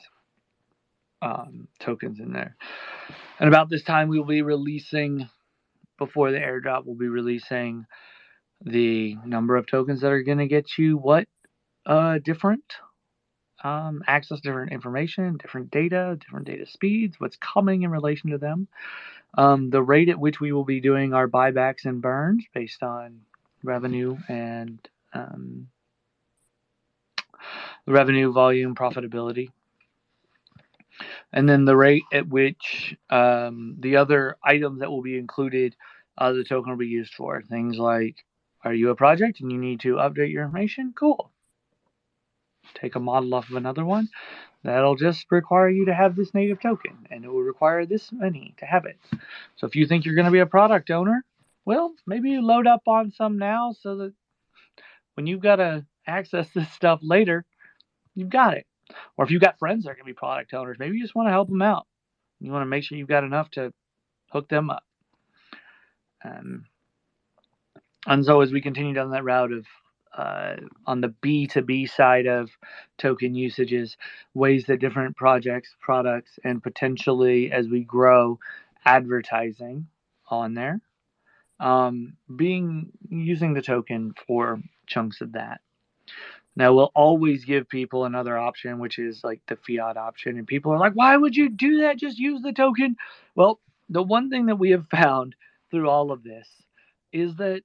tokens in there. And about this time, we will be releasing, before the airdrop, we'll be releasing the number of tokens that are going to get you what different access, different information, different data speeds, what's coming in relation to them, the rate at which we will be doing our buybacks and burns based on revenue and revenue, volume, profitability, and then the rate at which the other items that will be included, the token will be used for. Things like, are you a project and you need to update your information? Cool. Take a model off of another one. That'll just require you to have this native token, and it will require this many to have it. So if you think you're going to be a product owner, well, maybe you load up on some now so that when you've got to access this stuff later, you've got it. Or if you've got friends that are going to be product owners, maybe you just want to help them out. You want to make sure you've got enough to hook them up. And so as we continue down that route of on the B2B side of token usages, ways that different projects, products, and potentially as we grow, advertising on there, using the token for chunks of that. Now, we'll always give people another option, which is like the fiat option. And people are like, why would you do that? Just use the token. Well, the one thing that we have found through all of this is that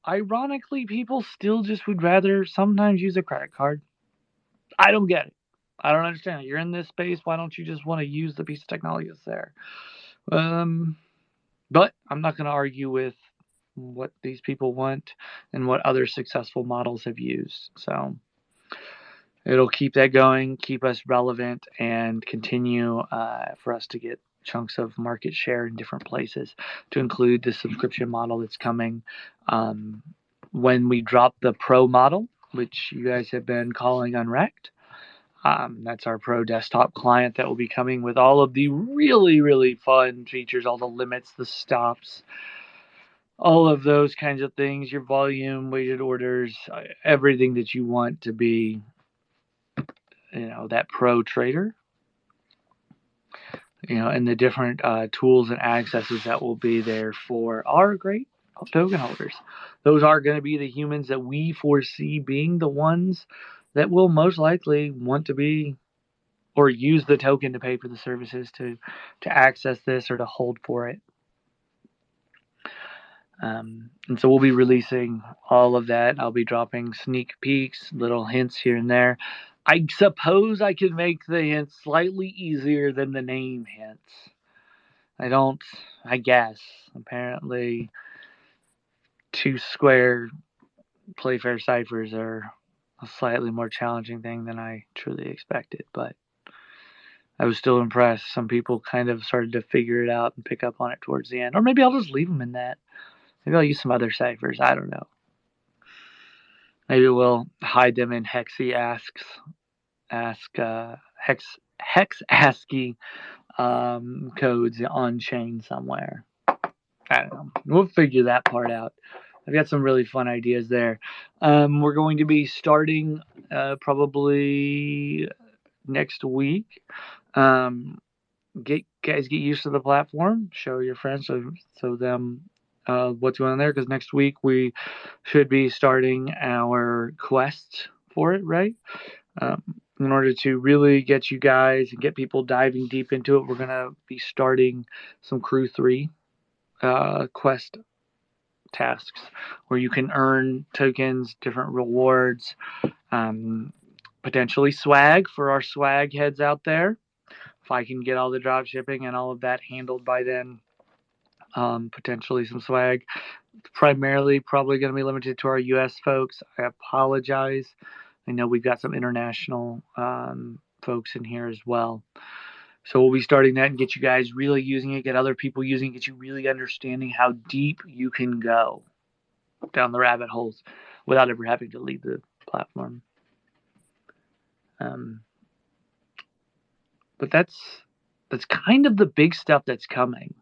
ironically, people still just would rather sometimes use a credit card. I don't get it. I don't understand it. You're in this space. Why don't you just want to use the piece of technology that's there? But I'm not going to argue with what these people want and what other successful models have used. So it'll keep that going, keep us relevant, and continue for us to get chunks of market share in different places, to include the subscription model that's coming when we drop the Pro model, which you guys have been calling Unwrecked. That's our Pro desktop client that will be coming with all of the really, really fun features, all the limits, the stops, all of those kinds of things, your volume, weighted orders, everything that you want to be, that pro trader, and the different tools and accesses that will be there for our great token holders. Those are going to be the humans that we foresee being the ones that will most likely want to be or use the token to pay for the services to access this or to hold for it. And so we'll be releasing all of that. I'll be dropping sneak peeks, little hints here and there. I suppose I could make the hints slightly easier than the name hints. I guess. Apparently, 2 square Playfair ciphers are a slightly more challenging thing than I truly expected, but I was still impressed. Some people kind of started to figure it out and pick up on it towards the end. Or maybe I'll just leave them in that. Maybe I'll use some other ciphers. I don't know. Maybe we'll hide them in Hexy hex ASCII codes on chain somewhere. I don't know. We'll figure that part out. I've got some really fun ideas there. We're going to be starting probably next week. Get used to the platform. Show your friends so them what's going on there, because next week we should be starting our quest for it, right? In order to really get you guys and get people diving deep into it, we're going to be starting some Crew 3 quest tasks where you can earn tokens, different rewards, potentially swag for our swag heads out there. If I can get all the drop shipping and all of that handled by then, potentially some swag. Primarily probably going to be limited to our US folks. I apologize. I know we've got some international folks in here as well. So we'll be starting that and get you guys really using it, get other people using it, get you really understanding how deep you can go down the rabbit holes without ever having to leave the platform. But that's kind of the big stuff that's coming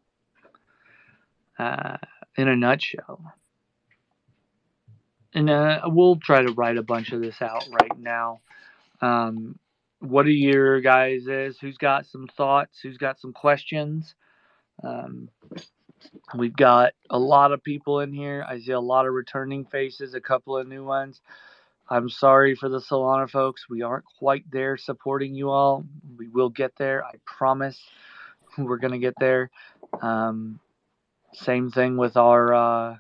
in a nutshell. And we'll try to write a bunch of this out right now. what are your guys' who's got some thoughts, who's got some questions? We've got a lot of people in here. I see a lot of returning faces, a couple of new ones. I'm sorry for the Solana folks. We aren't quite there supporting you all. We will get there. I promise we're going to get there. Same thing with our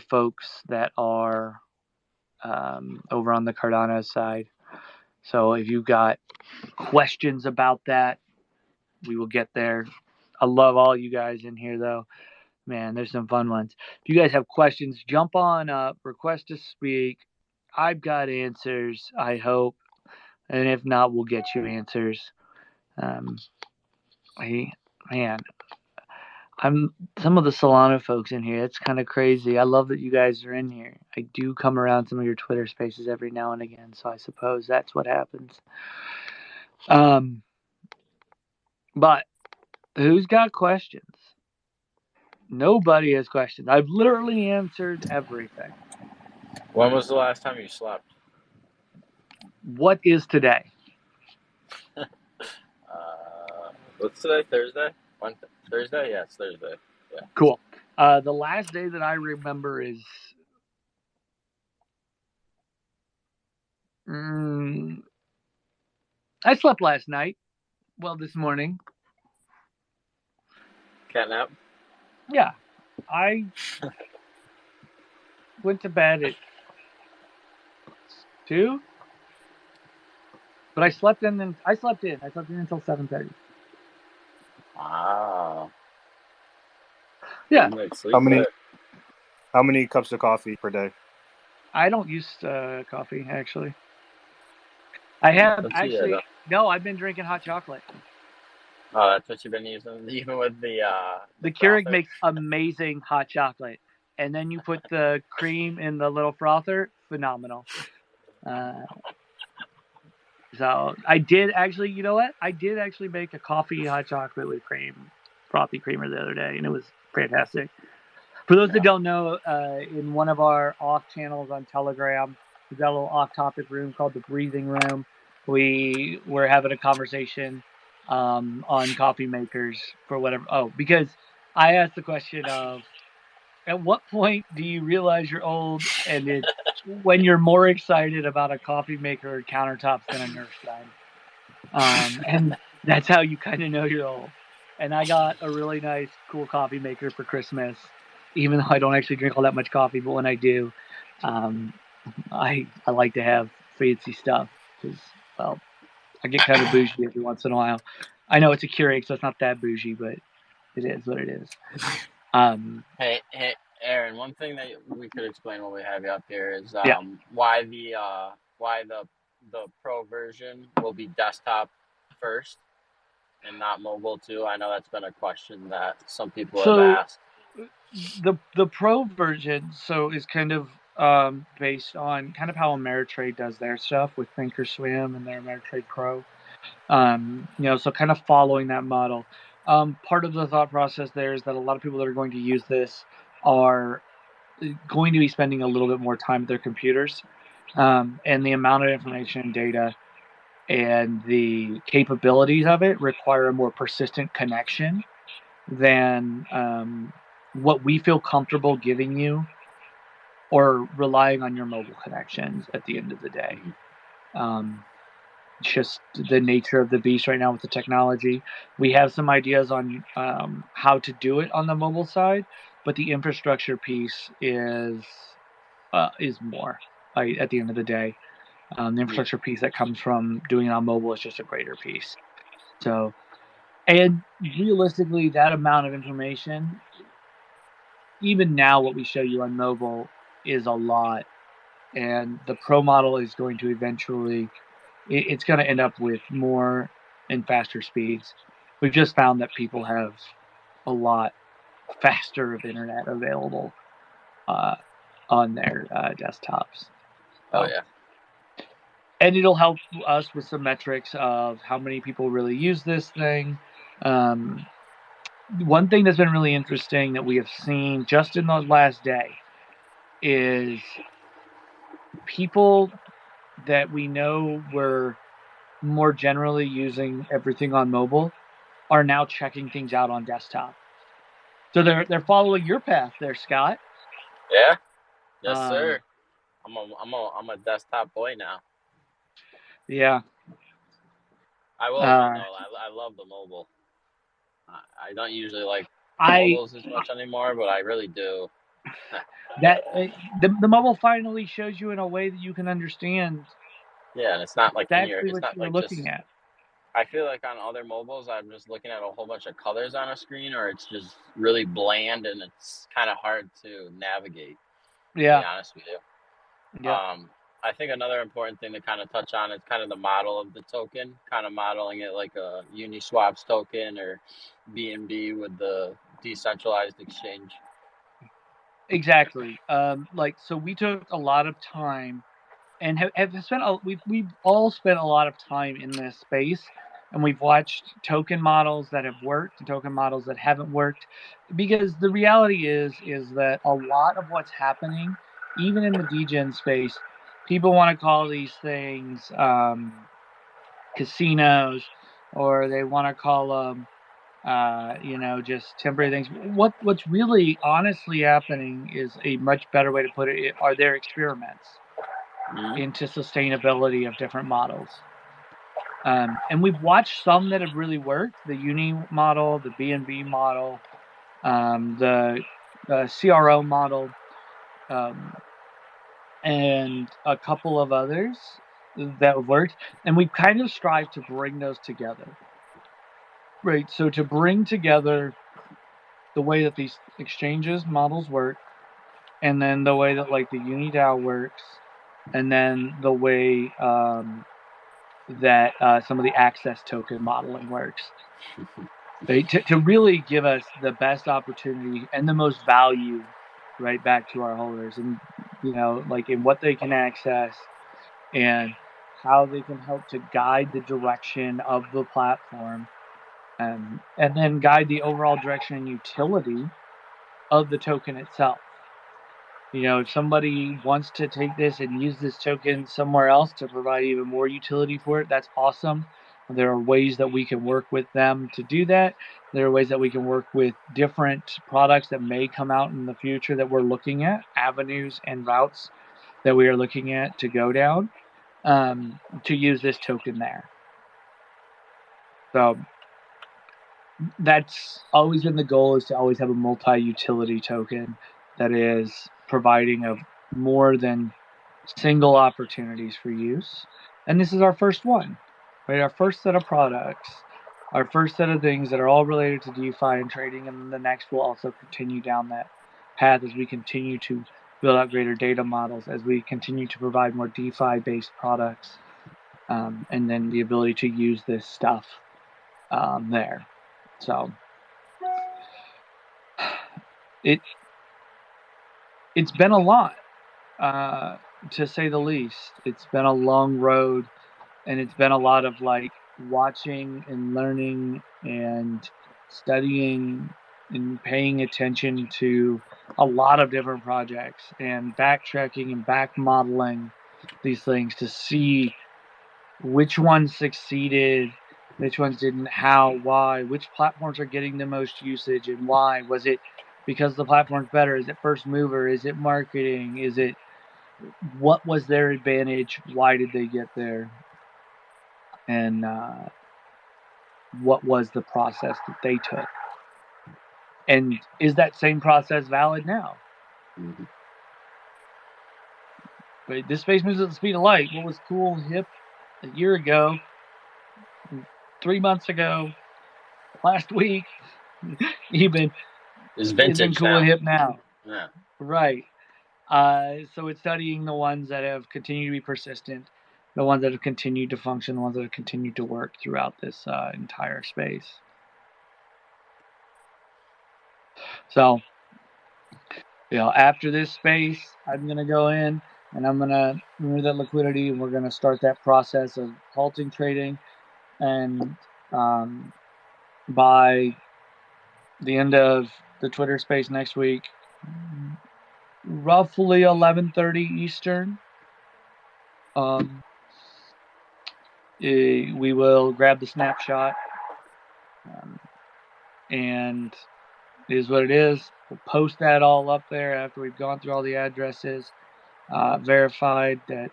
folks that are over on the Cardano side. So if you've got questions about that, we will get there. I love all you guys in here, though. Man, there's some fun ones. If you guys have questions, jump on up, request to speak. I've got answers, I hope. And if not, we'll get you answers. I'm some of the Solana folks in here. It's kind of crazy. I love that you guys are in here. I do come around some of your Twitter spaces every now and again, so I suppose that's what happens. But who's got questions? Nobody has questions. I've literally answered everything. When was the last time you slept? What is today? What's today? Thursday? Thursday? Yeah, it's Thursday. Yeah. Cool. The last day that I remember is I slept last night. Well, this morning. Cat nap? Yeah. I went to bed at 2. But I slept in until 7:30. Wow. Yeah. How many cups of coffee per day? I don't use coffee, actually. I have no, I've been drinking hot chocolate. Oh, that's what you've been using, even with the Keurig makes amazing hot chocolate, and then you put the cream in the little frother, phenomenal. So I did actually, you know what? I did actually make a coffee hot chocolate with frothy creamer the other day, and it was fantastic. For those that don't know, in one of our off channels on Telegram, we've got a little off-topic room called the Breathing Room. We were having a conversation on coffee makers for whatever. Oh, because I asked the question of, at what point do you realize you're old, and it's when you're more excited about a coffee maker or countertops than a Nerf gun. And that's how you kind of know you're old. And I got a really nice, cool coffee maker for Christmas, even though I don't actually drink all that much coffee. But when I do, I like to have fancy stuff because, well, I get kind of bougie every once in a while. I know it's a Keurig, so it's not that bougie, but it is what it is. Hey, Aaron. One thing that we could explain while we have you up here is why the Pro version will be desktop first and not mobile too. I know that's been a question that some people have asked. The Pro version is kind of based on kind of how Ameritrade does their stuff with Thinkorswim and their Ameritrade Pro. So kind of following that model. Part of the thought process there is that a lot of people that are going to use this are going to be spending a little bit more time at their computers, and the amount of information and data and the capabilities of it require a more persistent connection than what we feel comfortable giving you or relying on your mobile connections at the end of the day. Just the nature of the beast right now with the technology. We have some ideas on how to do it on the mobile side, but the infrastructure piece is more at the end of the day. The infrastructure piece that comes from doing it on mobile is just a greater piece. So, and realistically, that amount of information, even now what we show you on mobile is a lot, and the Pro model is going to eventually, it's going to end up with more and faster speeds. We've just found that people have a lot faster of internet available on their desktops. Oh yeah. And it'll help us with some metrics of how many people really use this thing. One thing that's been really interesting that we have seen just in the last day is people that we know were more generally using everything on mobile are now checking things out on desktop. So they're following your path there, Scott. Yeah. Yes, sir. I'm a desktop boy now. Yeah. I will admit though, I love the mobile. I don't usually like mobiles as much anymore, but I really do. The mobile finally shows you in a way that you can understand. Yeah, and it's not like exactly it's what not you're like looking just. at. I feel like on other mobiles, I'm just looking at a whole bunch of colors on a screen, or it's just really bland and it's kind of hard to navigate. Yeah. To be honest with you. Yeah. I think another important thing to kind of touch on is kind of the model of the token, kind of modeling it like a Uniswap's token or BNB with the decentralized exchange. Exactly. So we took a lot of time and have spent we've all spent a lot of time in this space, and we've watched token models that have worked and token models that haven't worked, because the reality is that a lot of what's happening, even in the degen space, people want to call these things casinos, or they want to call them just temporary things. What's really honestly happening is a much better way to put it are their experiments into sustainability of different models. And we've watched some that have really worked: the Uni model, the BNB model, the CRO model, and a couple of others that have worked. And we've kind of strived to bring those together. Right. So to bring together the way that these exchanges models work, and then the way that like the UniDAO works, and then the way that some of the access token modeling works. Right? To really give us the best opportunity and the most value right back to our holders, and like in what they can access and how they can help to guide the direction of the platform, and then guide the overall direction and utility of the token itself. If somebody wants to take this and use this token somewhere else to provide even more utility for it, that's awesome. There are ways that we can work with them to do that. There are ways that we can work with different products that may come out in the future that we're looking at, avenues and routes that we are looking at to go down to use this token there. So that's always been the goal, is to always have a multi-utility token that is providing of more than single opportunities for use. And this is our first one, right? Our first set of products, our first set of things that are all related to DeFi and trading, and the next will also continue down that path as we continue to build out greater data models, as we continue to provide more DeFi-based products, and then the ability to use this stuff there. So it's been a lot, to say the least. It's been a long road, and it's been a lot of like watching and learning and studying and paying attention to a lot of different projects, and backtracking and back modeling these things to see which ones succeeded, which ones didn't, how, why, which platforms are getting the most usage, and why. Was it because the platform's better? Is it first mover? Is it marketing? Is it, what was their advantage? Why did they get there? And what was the process that they took? And is that same process valid now? But this space moves at the speed of light. What was cool, hip a year ago, 3 months ago, last week, even, It's vintage cool now. and hip now. Yeah. Right. So it's studying the ones that have continued to be persistent, the ones that have continued to function, the ones that have continued to work throughout this entire space. So, after this space, I'm going to go in and I'm going to remove that liquidity, and we're going to start that process of halting trading. And by the end of the Twitter space next week, roughly 11:30 Eastern, we will grab the snapshot, and it is what it is. We'll post that all up there after we've gone through all the addresses, verified that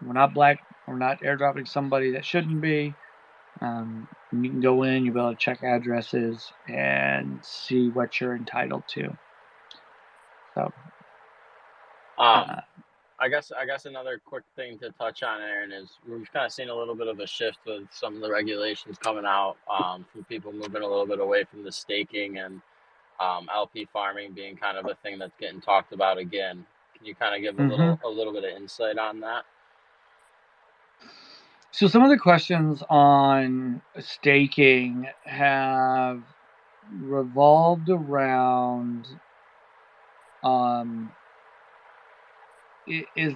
we're not airdropping somebody that shouldn't be. You can go in, you'll be able to check addresses and see what you're entitled to. So, I guess another quick thing to touch on, Aaron, is we've kind of seen a little bit of a shift with some of the regulations coming out from people moving a little bit away from the staking and LP farming being kind of a thing that's getting talked about again. Can you kind of give a little bit of insight on that? So some of the questions on staking have revolved around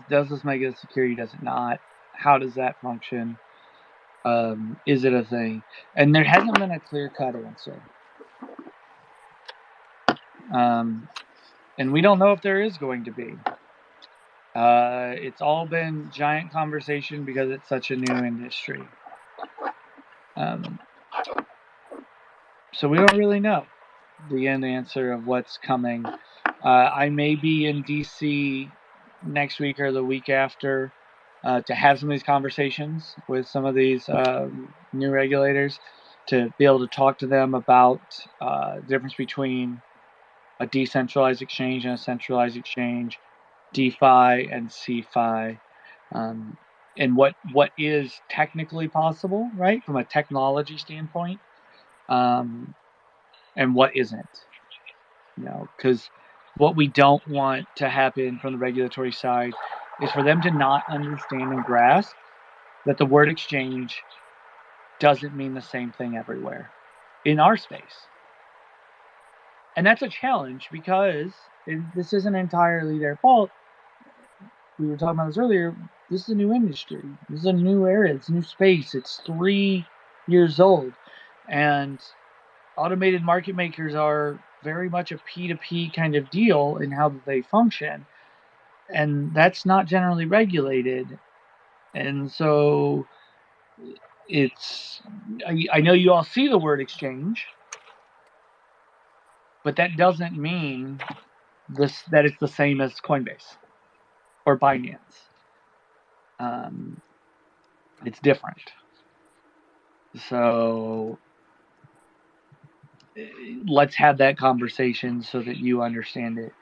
does this make it a security? Does it not? How does that function? Is it a thing? And there hasn't been a clear-cut answer. And we don't know if there is going to be. It's all been giant conversation because it's such a new industry. So we don't really know the end answer of what's coming. I may be in DC next week or the week after to have some of these conversations with some of these new regulators, to be able to talk to them about the difference between a decentralized exchange and a centralized exchange, DeFi and CeFi, and what is technically possible, right, from a technology standpoint, and what isn't. Because what we don't want to happen from the regulatory side is for them to not understand and grasp that the word exchange doesn't mean the same thing everywhere in our space. And that's a challenge because this isn't entirely their fault. We were talking about this earlier. This is a new industry. This is a new area. It's a new space. It's 3 years old. And automated market makers are very much a P2P kind of deal in how they function. And that's not generally regulated. And so I know you all see the word exchange, but that doesn't mean that it's the same as Coinbase or Binance. It's different. So let's have that conversation so that you understand it.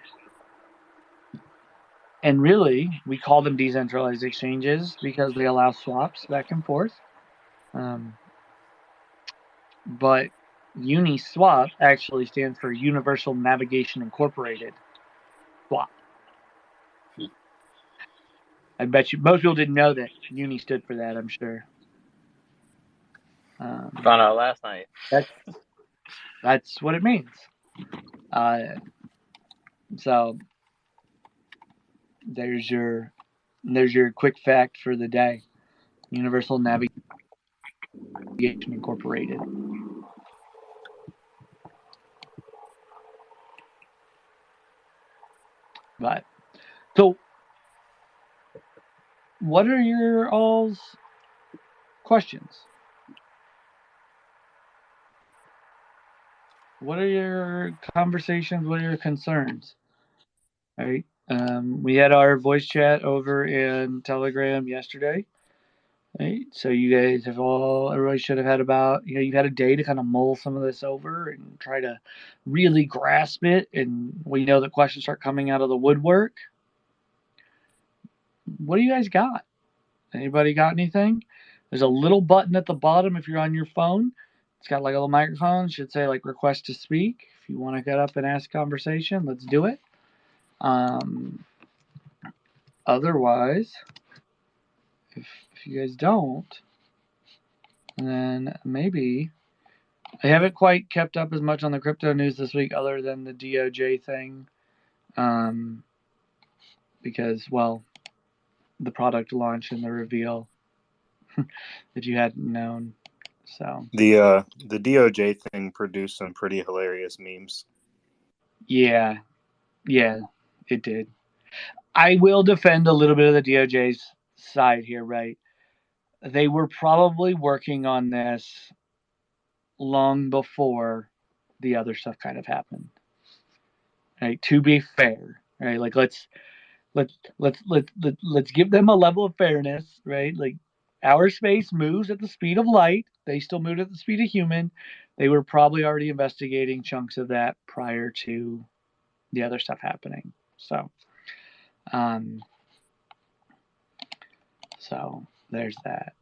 And really, we call them decentralized exchanges because they allow swaps back and forth. But Uniswap actually stands for Universal Navigation Incorporated Swap. I bet you most people didn't know that Uni stood for that, I'm sure. Found out last night. That's what it means. So there's your quick fact for the day. Universal Navigation Incorporated. But so, what are your all's questions? What are your conversations? What are your concerns? All right. We had our voice chat over in Telegram yesterday. Right. So you guys everybody should have had you've had a day to kind of mull some of this over and try to really grasp it. And we know that questions start coming out of the woodwork. What do you guys got? Anybody got anything? There's a little button at the bottom if you're on your phone. It's got like a little microphone. It should say like request to speak. If you want to get up and ask conversation, let's do it. Otherwise, if you guys don't, then maybe I haven't quite kept up as much on the crypto news this week other than the DOJ thing. Because, well, the product launch and the reveal that you hadn't known. So the DOJ thing produced some pretty hilarious memes. Yeah, it did. I will defend a little bit of the DOJ's side here, right? they were probably working on this long before the other stuff kind of happened. Right? To be fair, right? Like let's give them a level of fairness, right? Like our space moves at the speed of light. They still move at the speed of human. They were probably already investigating chunks of that prior to the other stuff happening. Um, so there's that.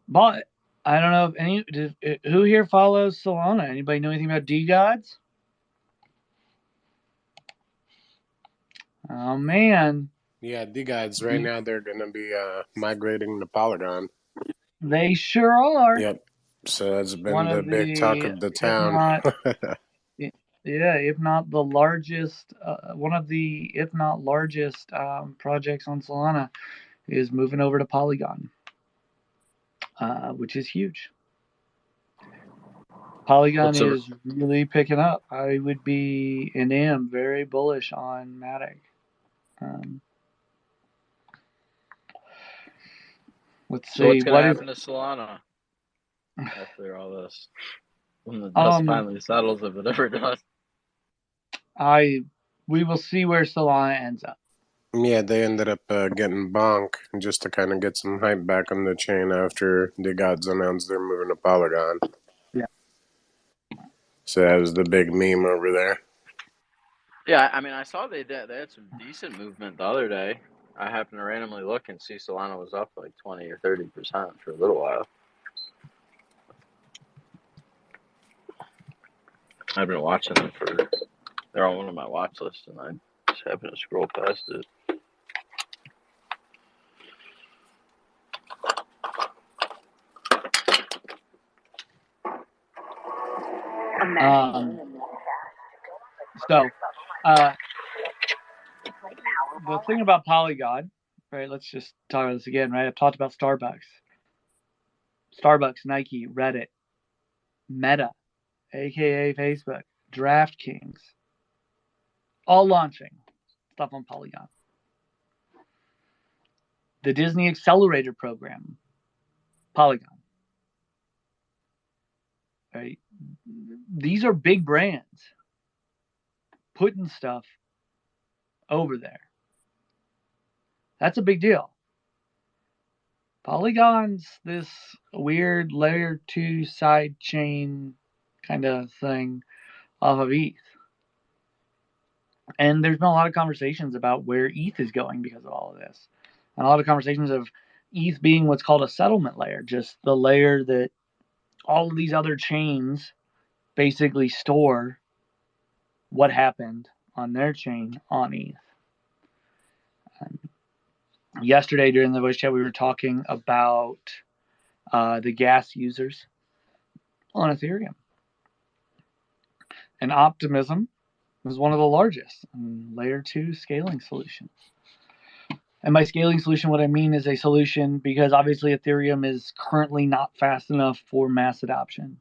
But I don't know if who here follows Solana. Anybody know anything about DeGods? Oh man. Yeah, DeGods right now they're gonna be migrating to Polygon. They sure are. Yep. So that's One been the of big talk the, of the if town. not, yeah, if not the largest, one of the, if not largest, projects on Solana is moving over to Polygon, which is huge. Polygon is really picking up. I would be and am very bullish on Matic. Let's So what's see. gonna happen to Solana after all this? When the dust finally settles, if it ever does. We will see where Solana ends up. Yeah, they ended up getting bonk just to kind of get some hype back on the chain after the gods announced they're moving to Polygon. Yeah. So that was the big meme over there. Yeah, I mean, I saw they had some decent movement the other day. I happened to randomly look and see Solana was up like 20 or 30% for a little while. I've been watching them they're on one of my watch lists, and I just happened to scroll past it. The thing about Polygon, right? Let's just talk about this again, right? I've talked about Starbucks, Nike, Reddit, Meta, aka Facebook, DraftKings, all launching stuff on Polygon. The Disney Accelerator program, Polygon. Right? These are big brands putting stuff over there. That's a big deal. Polygon's this weird layer 2 side chain kind of thing off of ETH. And there's been a lot of conversations about where ETH is going because of all of this. And a lot of conversations of ETH being what's called a settlement layer, just the layer that all of these other chains basically store what happened on their chain on ETH. Yesterday during the voice chat, we were talking about the gas users on Ethereum. And Optimism was one of the largest layer 2 scaling solutions. And by scaling solution, what I mean is a solution because obviously Ethereum is currently not fast enough for mass adoption.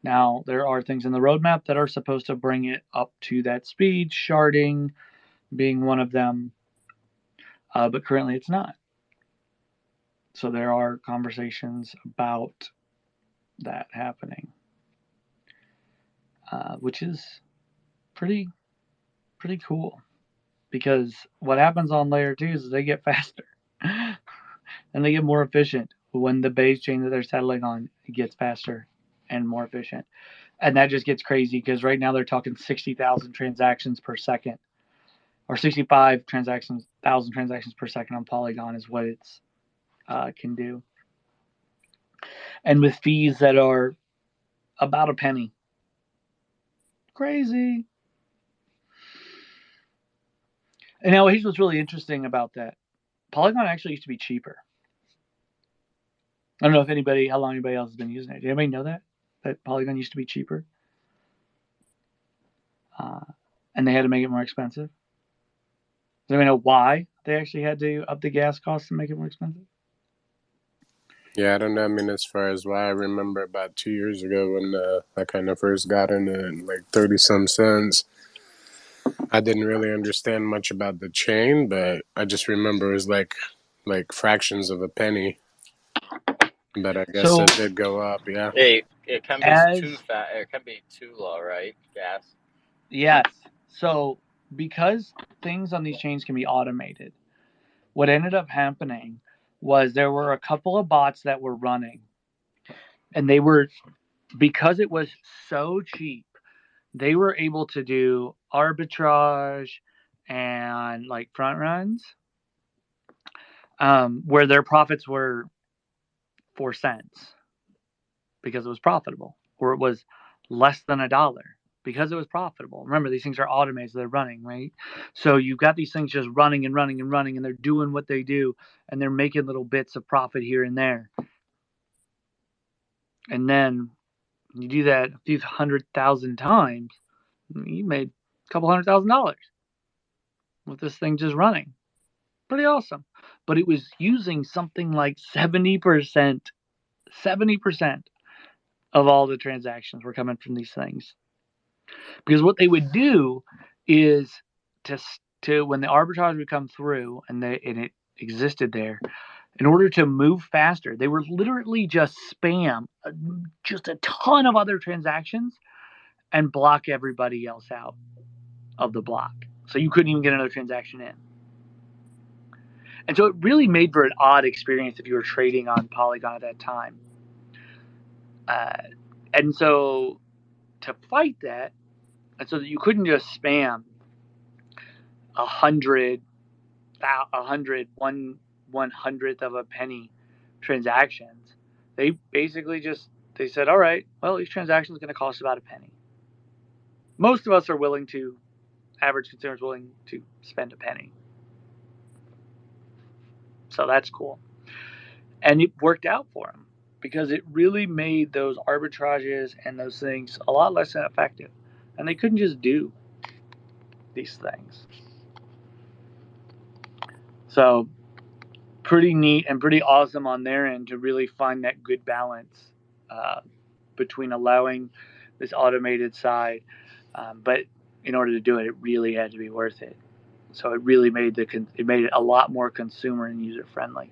Now, there are things in the roadmap that are supposed to bring it up to that speed, sharding being one of them, but currently it's not. So there are conversations about that happening, which is pretty cool. Because what happens on layer 2 is they get faster and they get more efficient when the base chain that they're settling on gets faster and more efficient. And that just gets crazy because right now they're talking 60,000 transactions per second, or 65,000 transactions per second on Polygon is what it's can do. And with fees that are about a penny. Crazy. And now here's what's really interesting about that. Polygon actually used to be cheaper. I don't know if how long anybody else has been using it. Did anybody know that Polygon used to be cheaper? And they had to make it more expensive? Does anybody know why they actually had to up the gas costs to make it more expensive? Yeah, I don't know. I mean, as far as why, I remember about 2 years ago when I kind of first got into it, like 30-some cents. I didn't really understand much about the chain, but I just remember it was like like fractions of a penny, but I guess So it did go up. Yeah. It can be as too fat. It can be too low, right? Gas. yes, so because things on these chains can be automated, what ended up happening was there were a couple of bots that were running, and they were, because it was so cheap, they were able to do arbitrage and like front runs, where their profits were 4 cents because it was profitable, or it was less than $1 because it was profitable. Remember, these things are automated, so they're running, right? So you've got these things just running and running and running, and they're doing what they do, and they're making little bits of profit here and there. And then you do that a few 100,000 times, you made a couple $100,000 with this thing just running. Pretty awesome. But it was using something like 70% of all the transactions were coming from these things. Because what they would do is to when the arbitrage would come through and it existed there, in order to move faster, they were literally just spam just a ton of other transactions and block everybody else out of the block. So you couldn't even get another transaction in. And so it really made for an odd experience if you were trading on Polygon at that time. And so to fight that, and so that you couldn't just spam 100, 1/100th of a penny transactions, they basically they said, all right, well, each transaction is going to cost about a penny. Most of us are willing to, average consumers willing to spend a penny. So that's cool. And it worked out for them because it really made those arbitrages and those things a lot less effective. And they couldn't just do these things. So pretty neat and pretty awesome on their end to really find that good balance between allowing this automated side. But in order to do it, it really had to be worth it. So it really made it a lot more consumer and user friendly.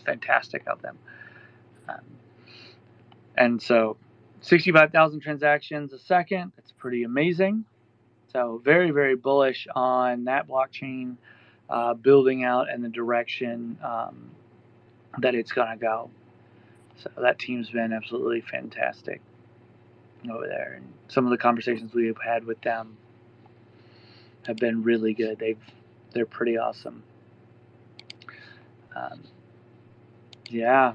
Fantastic of them. And so 65,000 transactions a second, that's pretty amazing. So very, very bullish on that blockchain building out and the direction that it's going to go. So that team's been absolutely fantastic over there. And some of the conversations we've had with them have been really good. They're pretty awesome. Yeah.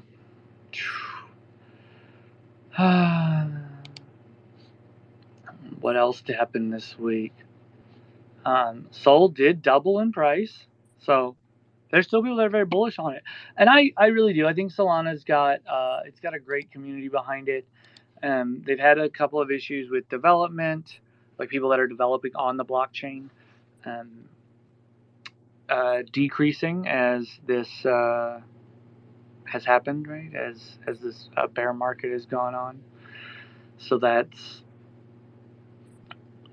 What else happened this week? Sol did double in price, so there's still people that are very bullish on it, and I really do. I think Solana's got it's got a great community behind it. They've had a couple of issues with development, like people that are developing on the blockchain, decreasing as this has happened, right? As this bear market has gone on, so that's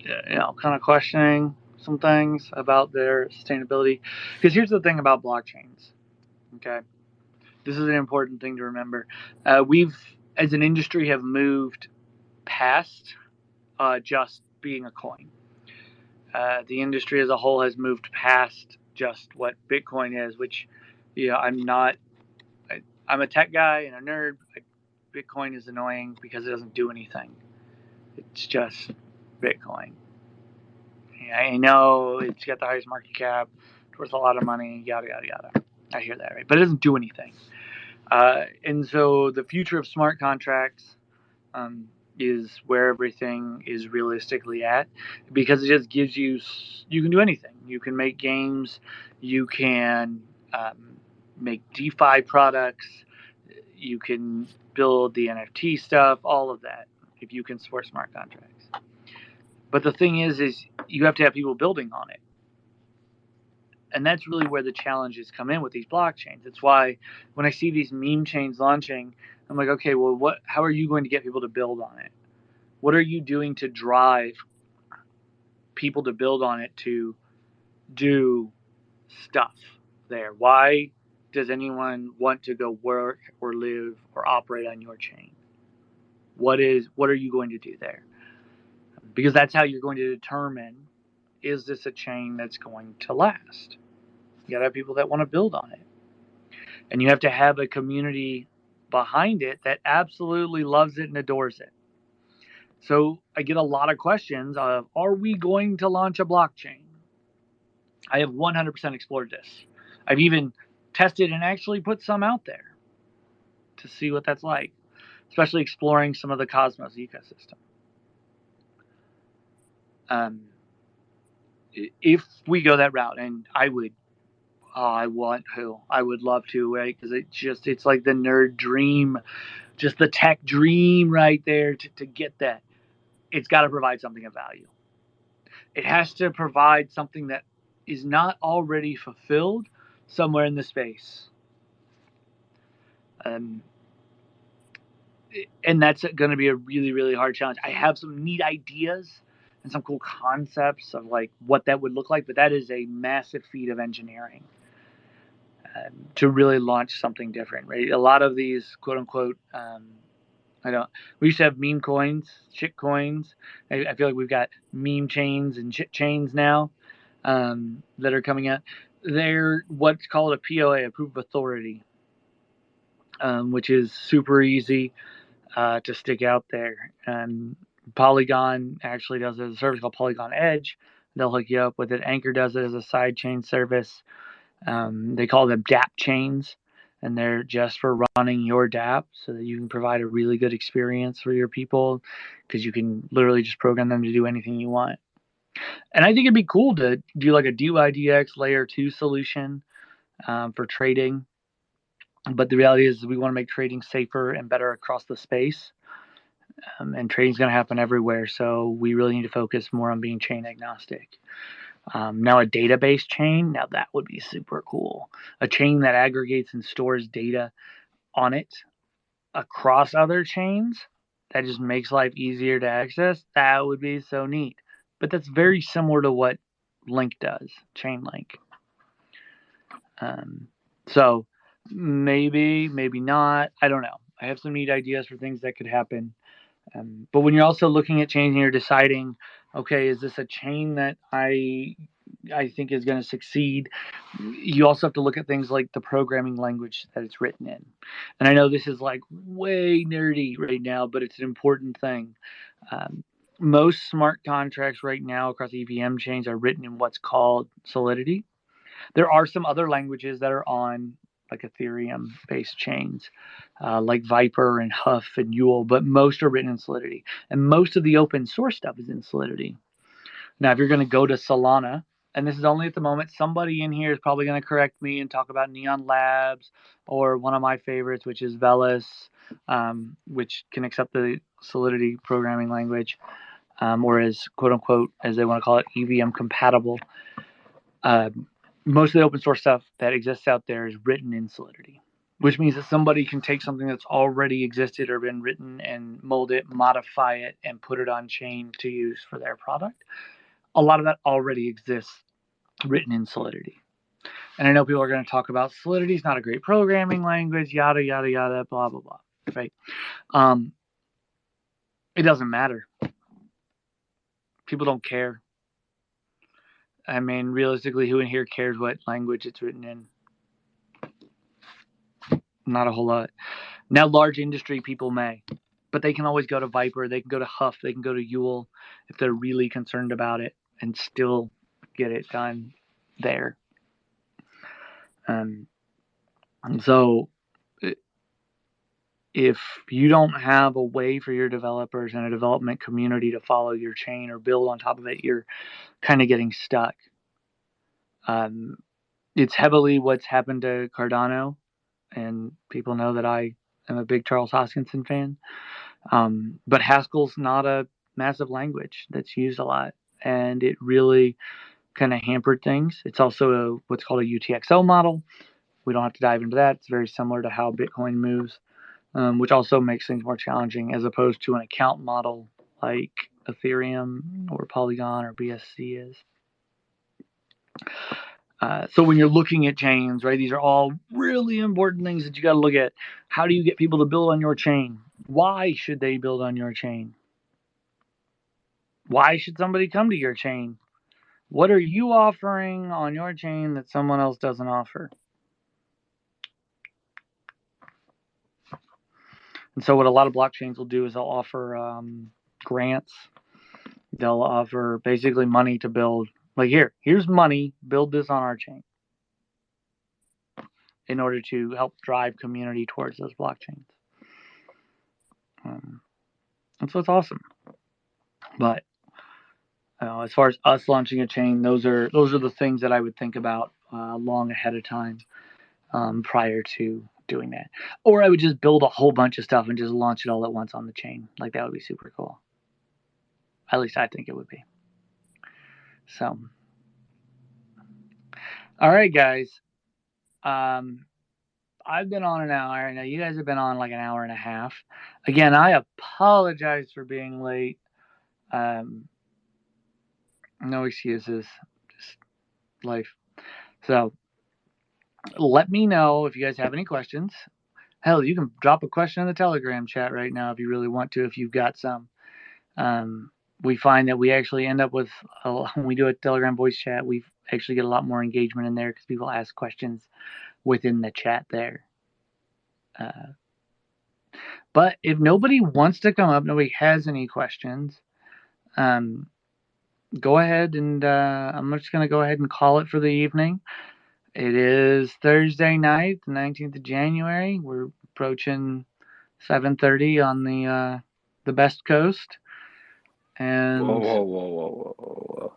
kind of questioning some things about their sustainability. Because here's the thing about blockchains, okay? This is an important thing to remember. We've, as an industry, have moved past just being a coin. The industry as a whole has moved past just what Bitcoin is, which, I'm not. I'm a tech guy and a nerd. Bitcoin is annoying because it doesn't do anything. It's just Bitcoin. I know it's got the highest market cap, it's worth a lot of money, yada, yada, yada. I hear that, right? But it doesn't do anything. And so the future of smart contracts is where everything is realistically at, because it just gives you can do anything. You can make games, you can make DeFi products, you can build the NFT stuff, all of that, if you can support smart contracts. But the thing is you have to have people building on it. And that's really where the challenges come in with these blockchains. It's why when I see these meme chains launching, I'm like, okay, well, how are you going to get people to build on it? What are you doing to drive people to build on it to do stuff? there? Why does anyone want to go work or live or operate on your chain? What are you going to do there? Because that's how you're going to determine, is this a chain that's going to last? You gotta have people that want to build on it. And you have to have a community behind it that absolutely loves it and adores it. So I get a lot of questions of, are we going to launch a blockchain? I have 100% explored this. I've even tested and actually put some out there to see what that's like, especially exploring some of the Cosmos ecosystem. If we go that route, and I would love to, right? Because it's like the nerd dream, just the tech dream right there to get that. It's got to provide something of value. It has to provide something that is not already fulfilled somewhere in the space. And that's going to be a really, really hard challenge. I have some neat ideas and some cool concepts of like what that would look like, but that is a massive feat of engineering to really launch something different, right? A lot of these quote unquote, we used to have meme coins, shit coins. I feel like we've got meme chains and shit chains now that are coming out. They're what's called a POA, a proof of authority, which is super easy to stick out there. And Polygon actually does it as a service called Polygon Edge. They'll hook you up with it. Anchor does it as a side chain service. They call them dApp chains, and they're just for running your dApp so that you can provide a really good experience for your people, because you can literally just program them to do anything you want. And I think it'd be cool to do like a DYDX layer 2 solution for trading. But the reality is we want to make trading safer and better across the space. And trading is going to happen everywhere. So we really need to focus more on being chain agnostic. Now a database chain, now that would be super cool. A chain that aggregates and stores data on it across other chains, that just makes life easier to access. That would be so neat. But that's very similar to what Link does, Chainlink. So maybe not. I don't know. I have some neat ideas for things that could happen. But when you're also looking at chains and you're deciding, okay, is this a chain that I think is going to succeed? You also have to look at things like the programming language that it's written in. And I know this is like way nerdy right now, but it's an important thing. Most smart contracts right now across EVM chains are written in what's called Solidity. There are some other languages that are on like Ethereum-based chains, like Viper and Huff and Yule, but most are written in Solidity. And most of the open source stuff is in Solidity. Now, if you're going to go to Solana, and this is only at the moment, somebody in here is probably going to correct me and talk about Neon Labs or one of my favorites, which is Velas, which can accept the Solidity programming language, or is quote unquote, as they want to call it, EVM compatible. Most of the open source stuff that exists out there is written in Solidity, which means that somebody can take something that's already existed or been written and mold it, modify it, and put it on chain to use for their product. A lot of that already exists written in Solidity. And I know people are going to talk about Solidity is not a great programming language, yada, yada, yada, blah, blah, blah, right? It doesn't matter. People don't care. I mean, realistically, who in here cares what language it's written in? Not a whole lot. Now, large industry people may, but they can always go to Viper, they can go to Huff, they can go to Yule if they're really concerned about it and still get it done there. And so if you don't have a way for your developers and a development community to follow your chain or build on top of it, you're kind of getting stuck. It's heavily what's happened to Cardano, and people know that I am a big Charles Hoskinson fan. But Haskell's not a massive language that's used a lot, and it really kind of hampered things. It's also what's called a UTXO model. We don't have to dive into that. It's very similar to how Bitcoin moves, which also makes things more challenging as opposed to an account model like Ethereum or Polygon or BSC is. So when you're looking at chains, right, these are all really important things that you got to look at. How do you get people to build on your chain? Why should they build on your chain? Why should somebody come to your chain? What are you offering on your chain that someone else doesn't offer? And so what a lot of blockchains will do is they'll offer grants. They'll offer basically money to build. Like, here's money, build this on our chain, in order to help drive community towards those blockchains. And so it's awesome. But as far as us launching a chain, those are the things that I would think about long ahead of time, prior to doing that. Or I would just build a whole bunch of stuff and just launch it all at once on the chain. Like, that would be super cool. At least I think it would be. So, all right, guys. I've been on an hour. I know you guys have been on like an hour and a half. Again, I apologize for being late. No excuses, just life. So let me know if you guys have any questions. Hell, you can drop a question in the Telegram chat right now if you really want to, if you've got some. We find that we actually end up with, when we do a Telegram voice chat, we actually get a lot more engagement in there because people ask questions within the chat there. But if nobody wants to come up, nobody has any questions, go ahead and I'm just going to go ahead and call it for the evening. It is Thursday night, the 19th of January. We're approaching 7:30 on the best coast. And Whoa.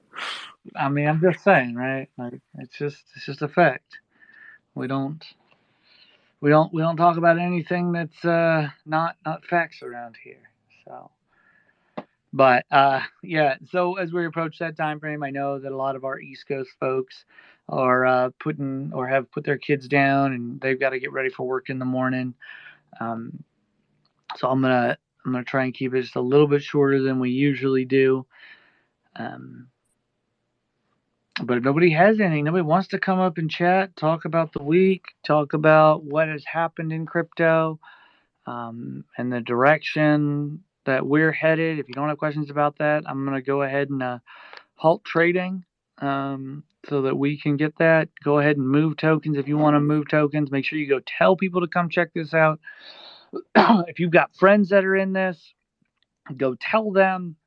I mean, I'm just saying, right? Like, it's just a fact. We don't talk about anything that's not facts around here. So, but yeah. So as we approach that time frame, I know that a lot of our East Coast folks are have put their kids down and they've got to get ready for work in the morning. So I'm gonna try and keep it just a little bit shorter than we usually do. But if nobody has anything, nobody wants to come up and chat, talk about the week, talk about what has happened in crypto, and the direction that we're headed. If you don't have questions about that, I'm going to go ahead and halt trading, so that we can get that. Go ahead and move tokens if you want to move tokens. Make sure you go tell people to come check this out. If you've got friends that are in this, go tell them.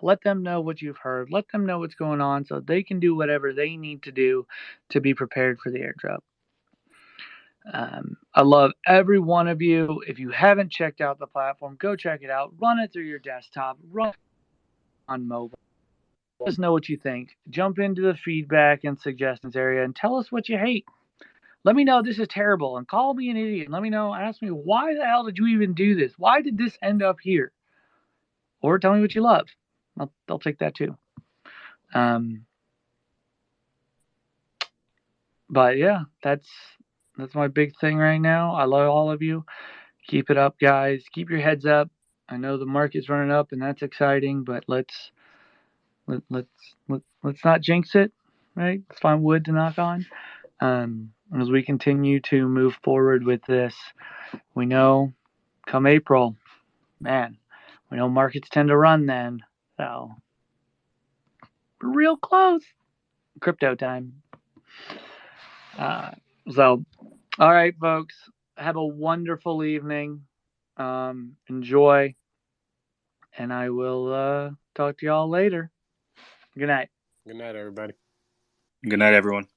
Let them know what you've heard. Let them know what's going on so they can do whatever they need to do to be prepared for the airdrop. I love every one of you. If you haven't checked out the platform, go check it out. Run it through your desktop. Run it on mobile. Let us know what you think. Jump into the feedback and suggestions area and tell us what you hate. Let me know this is terrible and call me an idiot. Let me know. Ask me, why the hell did you even do this? Why did this end up here? Or tell me what you love. I'll take that too. But yeah, that's my big thing right now. I love all of you. Keep it up, guys. Keep your heads up. I know the market's running up, and that's exciting. But let's not jinx it, right? Let's find wood to knock on. As we continue to move forward with this, we know come April, man, we know markets tend to run then. So we're real close. Crypto time. So, all right, folks. Have a wonderful evening. Enjoy. And I will talk to y'all later. Good night. Good night, everybody. Good night, everyone.